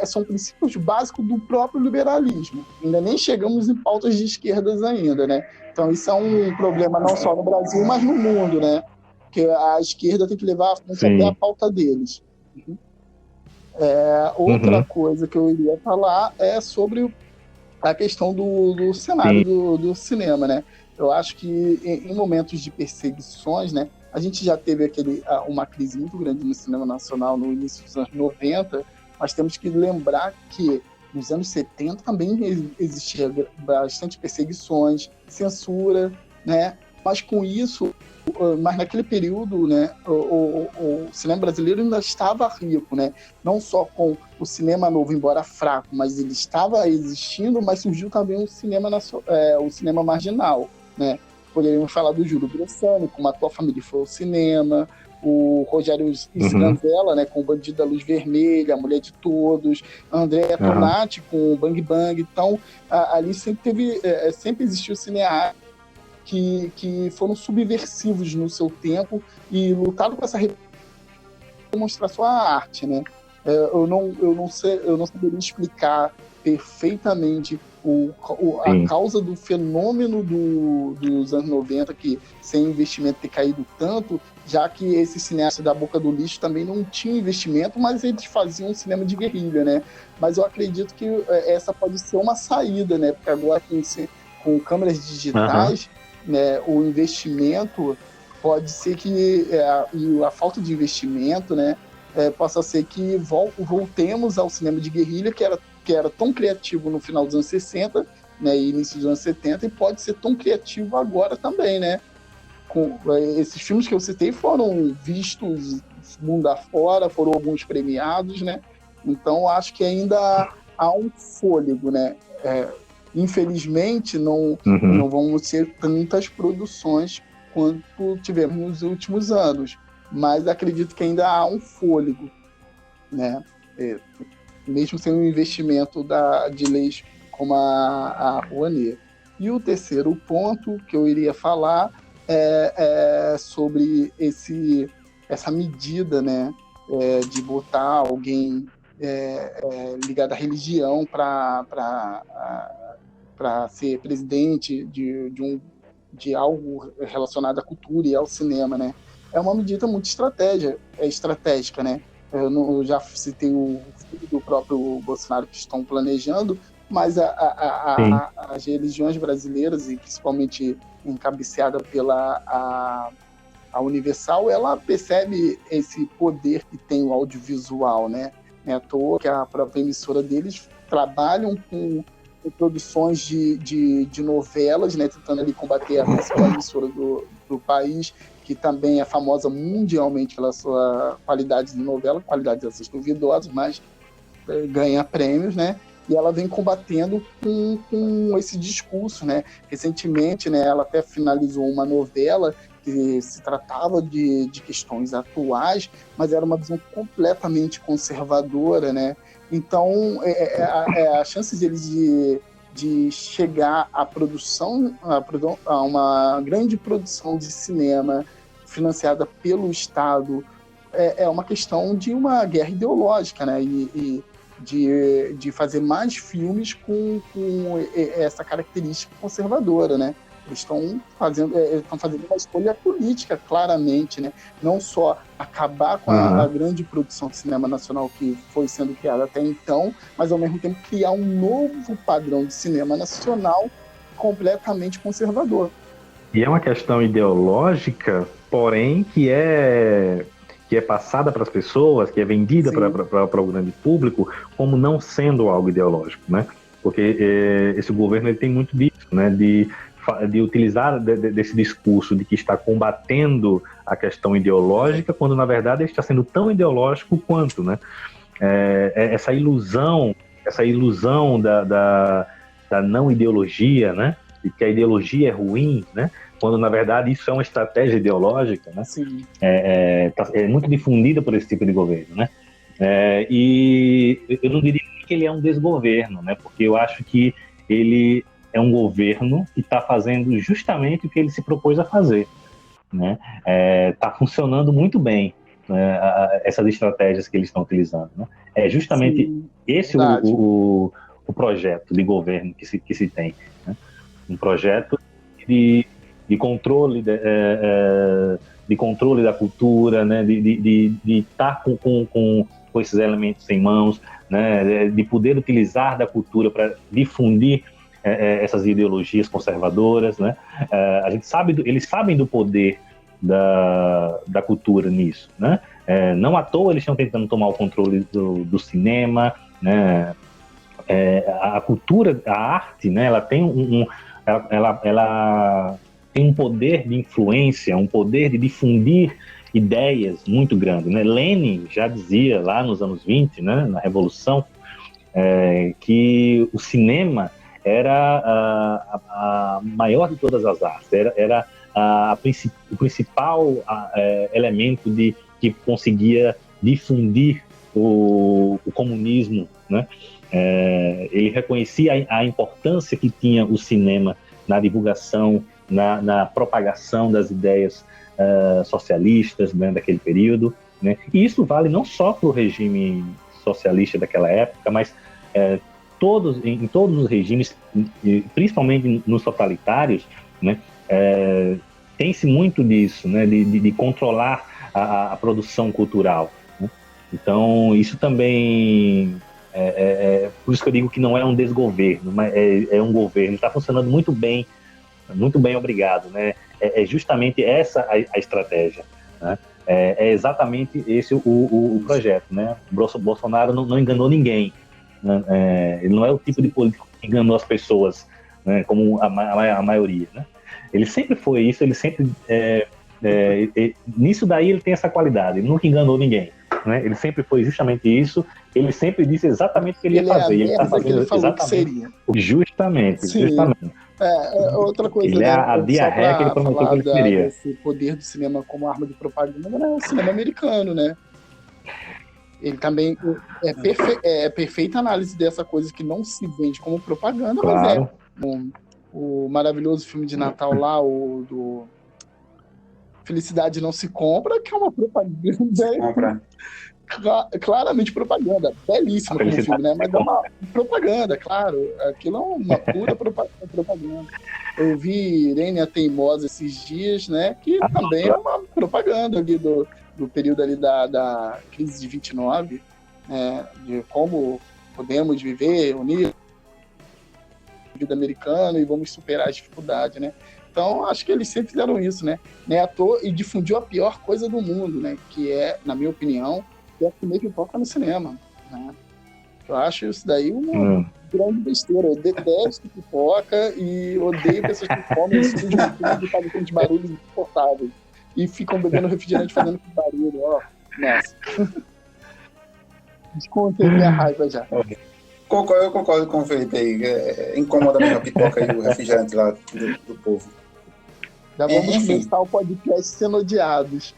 são princípios básicos do próprio liberalismo. Ainda nem chegamos em pautas de esquerdas ainda, né? Então isso é um problema não só no Brasil, mas no mundo, né? Porque a esquerda tem que levar à frente até a pauta deles. Outra coisa que eu iria falar é sobre a questão do cenário do cinema, né? Eu acho que em momentos de perseguições, né, a gente já teve uma crise muito grande no cinema nacional no início dos anos 90, mas temos que lembrar que nos anos 70 também existia bastante perseguições, censura, né? Mas com isso, mas naquele período, né, o cinema brasileiro ainda estava rico, né? Não só com o cinema novo, embora fraco, mas ele estava existindo, mas surgiu também o cinema marginal, né? Poderíamos falar do Júlio Bressani, Como a Tua Família Foi ao Cinema, o Rogério Sganzella, né, com O Bandido da Luz Vermelha, A Mulher de Todos, Andréa Tonati com o Bang Bang. Então, ali sempre existiu cineasta que foram subversivos no seu tempo e lutaram com essa demonstrar sua arte, né? Eu não saberia explicar perfeitamente a causa do fenômeno dos anos 90, que sem investimento ter caído tanto, já que esse cineasta da Boca do Lixo também não tinha investimento, mas eles faziam um cinema de guerrilha, né? Mas eu acredito que essa pode ser uma saída, né? Porque agora com câmeras digitais, né, o investimento pode ser que a falta de investimento, né, possa ser que voltemos ao cinema de guerrilha que era tão criativo no final dos anos 60, né, e início dos anos 70, e pode ser tão criativo agora também, né? Esses filmes que eu citei foram vistos mundo afora, foram alguns premiados, né? Então acho que ainda há um fôlego, né? Infelizmente, não vão ser tantas produções quanto tivemos nos últimos anos, mas acredito que ainda há um fôlego, né? Mesmo sem o investimento de leis como a Rouanet. E o terceiro ponto que eu iria falar é sobre essa medida, né, de botar alguém ligado à religião para ser presidente de algo relacionado à cultura e ao cinema, né? É uma medida muito estratégica, né? Eu já citei o filho do próprio Bolsonaro que estão planejando, mas as religiões brasileiras, e principalmente encabeceada pela A Universal, ela percebe esse poder que tem o audiovisual, né? Não é à toa que a própria emissora deles trabalham com produções de novelas, né? Tentando ali combater a principal emissora do país, que também é famosa mundialmente pela sua qualidade de novela, qualidade dessas duvidosas, mas ganha prêmios, né? E ela vem combatendo com esse discurso, né? Recentemente, né, ela até finalizou uma novela que se tratava de questões atuais, mas era uma visão completamente conservadora, né? Então, a chance deles de chegar à produção, a uma grande produção de cinema financiada pelo Estado é uma questão de uma guerra ideológica, né? E de fazer mais filmes com essa característica conservadora, né? Eles estão fazendo uma escolha política, claramente, né? Não só acabar com a grande produção de cinema nacional que foi sendo criada até então, mas, ao mesmo tempo, criar um novo padrão de cinema nacional completamente conservador. E é uma questão ideológica, porém, que é passada para as pessoas, que é vendida para o grande público, como não sendo algo ideológico, né? Porque esse governo ele tem muito disso, né? De utilizar desse discurso de que está combatendo a questão ideológica, quando na verdade ele está sendo tão ideológico quanto, né? Essa ilusão da não ideologia, né? De que a ideologia é ruim, né? Quando na verdade isso é uma estratégia ideológica, né? Sim. É muito difundida por esse tipo de governo, né? E eu não diria que ele é um desgoverno, né? Porque eu acho que ele é um governo que está fazendo justamente o que ele se propôs a fazer, né? Está funcionando muito bem, né, essas estratégias que eles estão utilizando, né? É justamente esse o projeto de governo que se tem, né? Um projeto de controle da cultura, né? De estar com esses elementos em mãos, né? De poder utilizar da cultura para difundir essas ideologias conservadoras, né? A gente sabe, eles sabem do poder da cultura nisso, né? Não à toa eles estão tentando tomar o controle do cinema, né? A cultura, a arte, né? Ela tem ela tem um poder de influência, um poder de difundir ideias muito grande, né? Lenin já dizia lá nos anos 20, né, na Revolução, que o cinema era a maior de todas as artes, era o principal elemento que conseguia difundir o comunismo, né? Ele reconhecia a importância que tinha o cinema na divulgação, na propagação das ideias socialistas, né, daquele período, né? E isso vale não só para o regime socialista daquela época, mas em todos os regimes, principalmente nos totalitários, né, tem-se muito disso, né, de controlar a produção cultural, né? Então, isso também por isso que eu digo que não é um desgoverno, mas é um governo. Está funcionando muito bem, obrigado, né? É justamente essa a estratégia, né? É exatamente esse o projeto, né? O Bolsonaro não enganou ninguém, né? Ele não é o tipo de político que enganou as pessoas, né? Como a maioria, né? Ele sempre foi isso, ele sempre nisso daí ele tem essa qualidade, ele nunca enganou ninguém, né? Ele sempre foi justamente isso, ele sempre disse exatamente o que ele ia fazer, ele está fazendo exatamente. Justamente. Outra coisa, ele é a diarreia que ele prometeu que ele queria. Esse poder do cinema como arma de propaganda, né? O cinema americano, né? Ele também é perfeita análise dessa coisa que não se vende como propaganda, claro. Mas o maravilhoso filme de Natal lá, o do Felicidade Não Se Compra, que é uma propaganda. Claramente propaganda, belíssimo como filme, né? Mas é uma propaganda, claro. Aquilo é uma pura propaganda. Eu vi Irene a Teimosa esses dias, né? Que também é uma propaganda ali do período ali da crise de 29, né? De como podemos viver unidos, vida americana, e vamos superar as dificuldades, né? Então, acho que eles sempre fizeram isso, né? Não é à toa, e difundiu a pior coisa do mundo, né? Que é, na minha opinião, que é comer pipoca no cinema, né? Eu acho isso daí uma grande besteira. Eu detesto pipoca e odeio pessoas que comem, sujam tudo e fazem aqueles barulhos insuportáveis. E ficam bebendo refrigerante fazendo barulho, ó. Nossa. Descontei minha raiva já. Eu concordo com o Felipe aí. Incomoda mesmo a pipoca e o refrigerante lá do povo. Já vamos começar o podcast sendo odiados.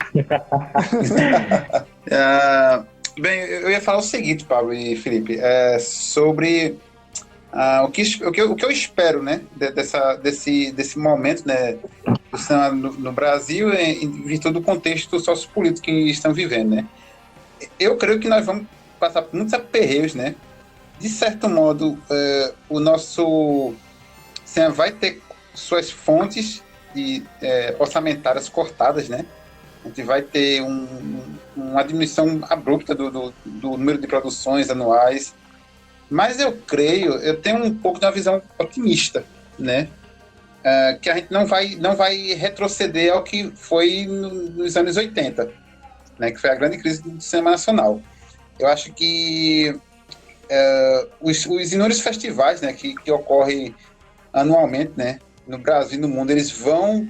Bem, eu ia falar o seguinte, Pablo e Felipe, sobre o que eu espero, né, desse momento, né, do cinema no Brasil, em virtude do contexto sociopolítico que estamos vivendo, né. Eu creio que nós vamos passar por muitos aperreios, né. De certo modo, o nosso cinema vai ter suas fontes orçamentárias cortadas, né. A gente vai ter uma diminuição abrupta do número de produções anuais, mas eu tenho um pouco de uma visão otimista, né? Que a gente não vai retroceder ao que foi nos anos 80, né? Que foi a grande crise do cinema nacional. Eu acho que os inúmeros festivais, né, que ocorrem anualmente, né, no Brasil e no mundo, eles vão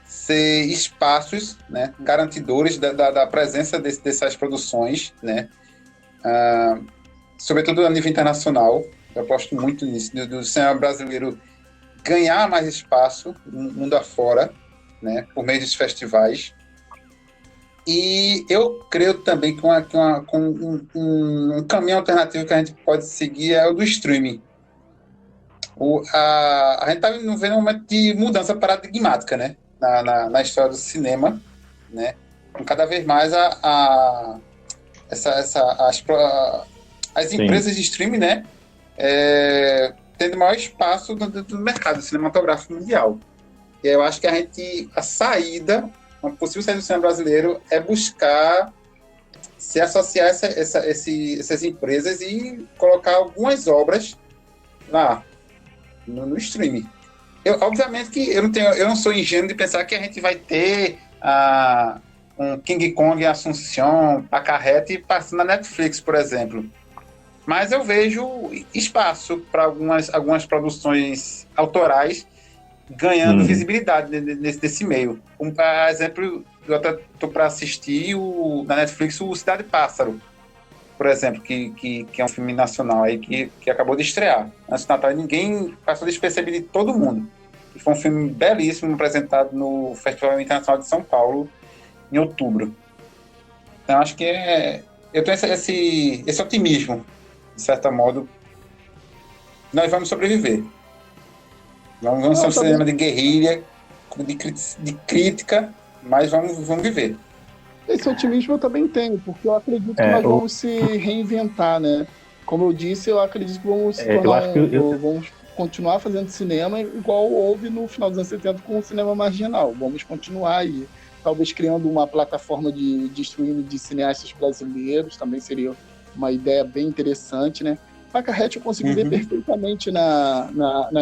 ser espaços, né, garantidores da presença dessas produções, né, sobretudo a nível internacional. Eu aposto muito nisso, do cinema brasileiro ganhar mais espaço no mundo afora, né, por meio dos festivais. E eu creio também que um caminho alternativo que a gente pode seguir é o do streaming. A gente está vivendo um momento de mudança paradigmática, né? Na história do cinema, né? Cada vez mais as empresas de streaming, né? Tendo maior espaço do mercado cinematográfico mundial. E eu acho que uma possível saída do cinema brasileiro é buscar se associar essas empresas e colocar algumas obras lá no streaming. Obviamente que eu não sou ingênuo de pensar que a gente vai ter um King Kong em Assunção, a Carrete passando na Netflix, por exemplo. Mas eu vejo espaço para algumas produções autorais ganhando visibilidade nesse meio. Por exemplo, eu até estou para assistir na Netflix o Cidade Pássaro, por exemplo, que é um filme nacional aí que acabou de estrear. Antes do Natal, ninguém passou despercebido de todo mundo. E foi um filme belíssimo, apresentado no Festival Internacional de São Paulo, em outubro. Então, acho que eu tenho esse otimismo, de certo modo. Nós vamos sobreviver. Vamos ser um cinema de guerrilha, de crítica, mas vamos viver. Esse otimismo eu também tenho, porque eu acredito que nós vamos se reinventar, né? Como eu disse, eu acredito que vamos se tornar vamos continuar fazendo cinema igual houve no final dos anos 70 com o cinema marginal. Vamos continuar aí, talvez criando uma plataforma de streaming de cineastas brasileiros, também seria uma ideia bem interessante, né? Pacarrete eu consegui ver perfeitamente na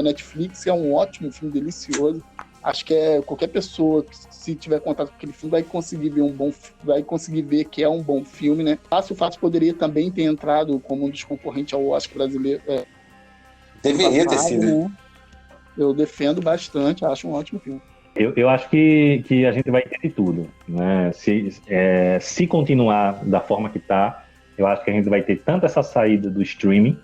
Netflix, é um ótimo filme, delicioso. Acho que qualquer pessoa que se tiver contato com aquele filme vai conseguir ver que é um bom filme, né? Fácil poderia também ter entrado como um dos concorrentes ao Oscar brasileiro. Deveria ter sido. Né? Eu defendo bastante, acho um ótimo filme. Eu acho que a gente vai ter de tudo, né? Se continuar da forma que está, eu acho que a gente vai ter tanto essa saída do streaming,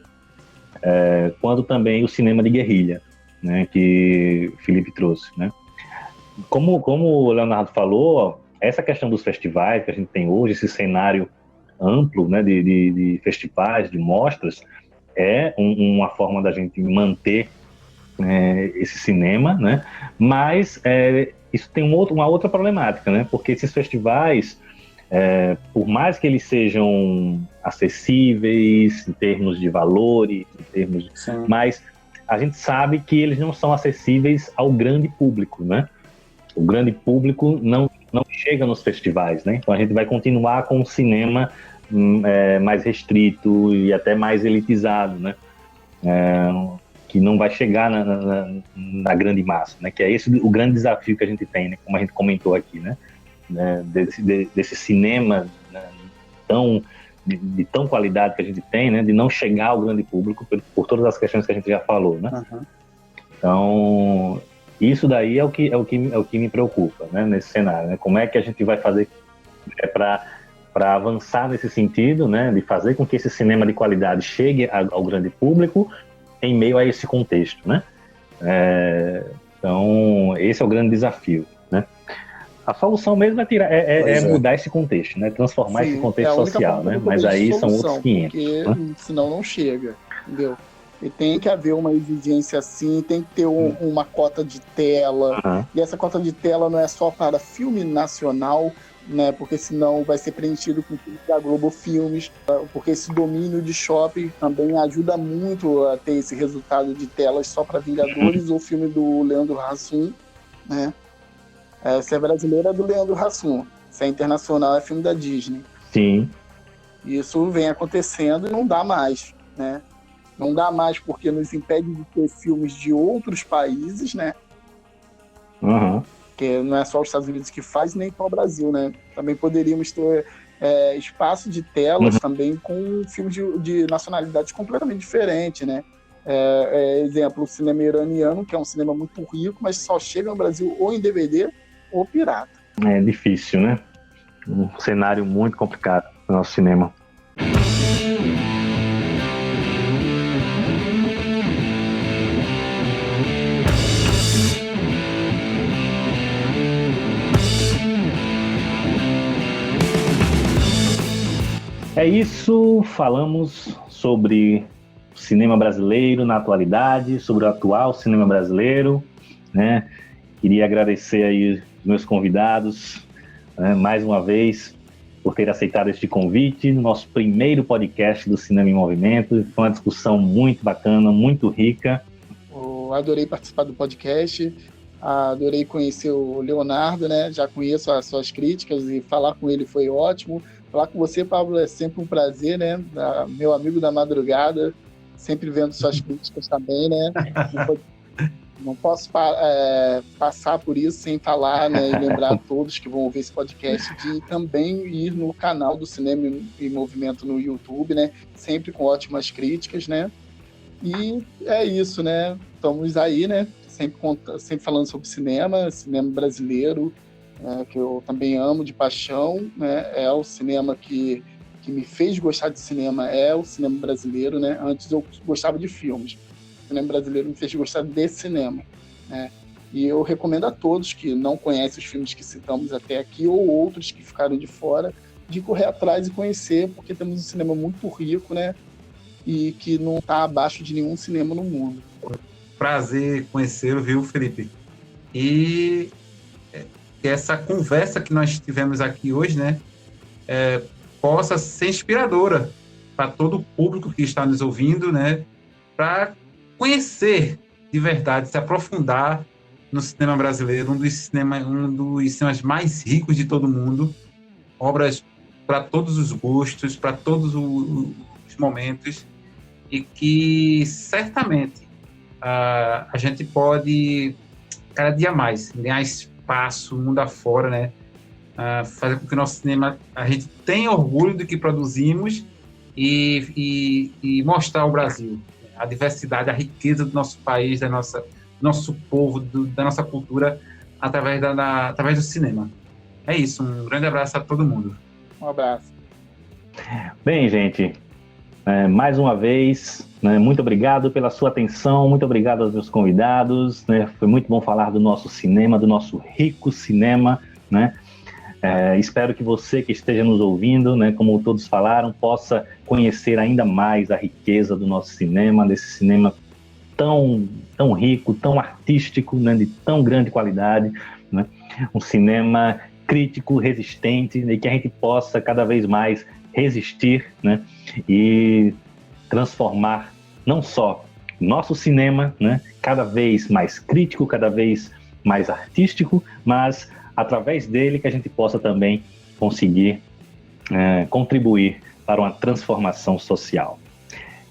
quanto também o cinema de guerrilha, né, que o Felipe trouxe, né? Como o Leonardo falou, essa questão dos festivais que a gente tem hoje, esse cenário amplo, né, de festivais, de mostras, é uma forma da gente manter esse cinema, né? Mas isso tem uma outra problemática, né? Porque esses festivais, por mais que eles sejam acessíveis em termos de valores, mas a gente sabe que eles não são acessíveis ao grande público, né? O grande público não chega nos festivais, né? Então a gente vai continuar com um cinema mais restrito e até mais elitizado, né? que não vai chegar na grande massa, né? Que é esse o grande desafio que a gente tem, né? Como a gente comentou aqui, né? Desse cinema, né? De tão qualidade que a gente tem, né? De não chegar ao grande público por todas as questões que a gente já falou, né? Uhum. Então, isso daí é o que me preocupa, né? Nesse cenário, né? Como é que a gente vai fazer para avançar nesse sentido, né? De fazer com que esse cinema de qualidade chegue ao grande público em meio a esse contexto, né? Então, esse é o grande desafio, né? A solução mesmo é mudar esse contexto, né? Transformar esse contexto social, né? Mas aí são outros 500. Porque né? senão não chega, entendeu? E tem que haver uma exigência assim, tem que ter uma cota de tela. Uhum. E essa cota de tela não é só para filme nacional, né? Porque senão vai ser preenchido com filmes da Globo Filmes, porque esse domínio de shopping também ajuda muito a ter esse resultado de telas só para Vingadores ou filme do Leandro Hassum, né? Se é brasileira é do Leandro Hassum, se é internacional é filme da Disney. Sim. Isso vem acontecendo e não dá mais, né? Não dá mais porque nos impede de ter filmes de outros países, né? Uhum. Porque não é só os Estados Unidos que faz, nem só o Brasil, né? Também poderíamos ter espaço de telas também com filmes de nacionalidades completamente diferentes, né? Exemplo, o cinema iraniano, que é um cinema muito rico, mas só chega no Brasil ou em DVD ou pirata. É difícil, né? Um cenário muito complicado no nosso cinema. É isso, falamos sobre o cinema brasileiro na atualidade, sobre o atual cinema brasileiro, né? Queria agradecer aí os meus convidados, né, mais uma vez, por ter aceitado este convite no nosso primeiro podcast do Cinema em Movimento. Foi uma discussão muito bacana, muito rica. Eu adorei participar do podcast, adorei conhecer o Leonardo, né? Já conheço as suas críticas e falar com ele foi ótimo. Falar com você, Pablo, é sempre um prazer, né? Meu amigo da madrugada, sempre vendo suas críticas também, né? Não posso passar por isso sem falar, né? E lembrar a todos que vão ouvir esse podcast de também ir no canal do Cinema em Movimento no YouTube, né? Sempre com ótimas críticas, né? E é isso, né? Estamos aí, né? Sempre falando sobre cinema brasileiro, que eu também amo de paixão, né? É o cinema que me fez gostar de cinema, é o cinema brasileiro, né? Antes eu gostava de filmes. O cinema brasileiro me fez gostar de cinema, né? E eu recomendo a todos que não conhecem os filmes que citamos até aqui ou outros que ficaram de fora, de correr atrás e conhecer, porque temos um cinema muito rico, né? E que não está abaixo de nenhum cinema no mundo. Prazer conhecê-lo, viu, Felipe? E essa conversa que nós tivemos aqui hoje, né, possa ser inspiradora para todo o público que está nos ouvindo, né, para conhecer de verdade, se aprofundar no cinema brasileiro, um dos cinemas mais ricos de todo mundo, obras para todos os gostos, para todos os momentos, e que certamente a gente pode cada dia mais ganhar espaço, mundo afora, né? Fazer com que o nosso cinema, a gente tenha orgulho do que produzimos e mostrar ao Brasil a diversidade, a riqueza do nosso país, do nosso povo, da nossa cultura, através do cinema. É isso, um grande abraço a todo mundo. Um abraço. Bem, gente, mais uma vez, né, muito obrigado pela sua atenção, muito obrigado aos meus convidados, né, foi muito bom falar do nosso cinema, do nosso rico cinema, né? Espero que você que esteja nos ouvindo, né, como todos falaram, possa conhecer ainda mais a riqueza do nosso cinema, desse cinema tão rico, tão artístico, né, de tão grande qualidade, né? Um cinema crítico, resistente, e que a gente possa cada vez mais resistir, né, e transformar não só nosso cinema, né, cada vez mais crítico, cada vez mais artístico, mas através dele que a gente possa também conseguir contribuir para uma transformação social.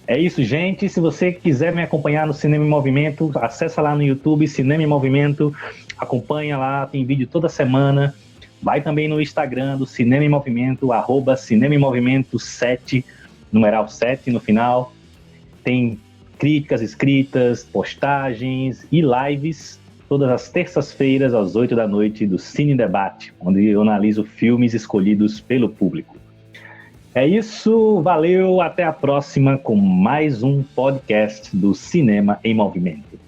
É isso, gente. Se você quiser me acompanhar no Cinema em Movimento, acessa lá no YouTube, Cinema em Movimento, acompanha lá, tem vídeo toda semana. Vai também no Instagram do Cinema em Movimento, @Cinema em Movimento 7, numeral 7 no final. Tem críticas escritas, postagens e lives todas as terças-feiras às 8 da noite do Cine Debate, onde eu analiso filmes escolhidos pelo público. É isso, valeu, até a próxima com mais um podcast do Cinema em Movimento.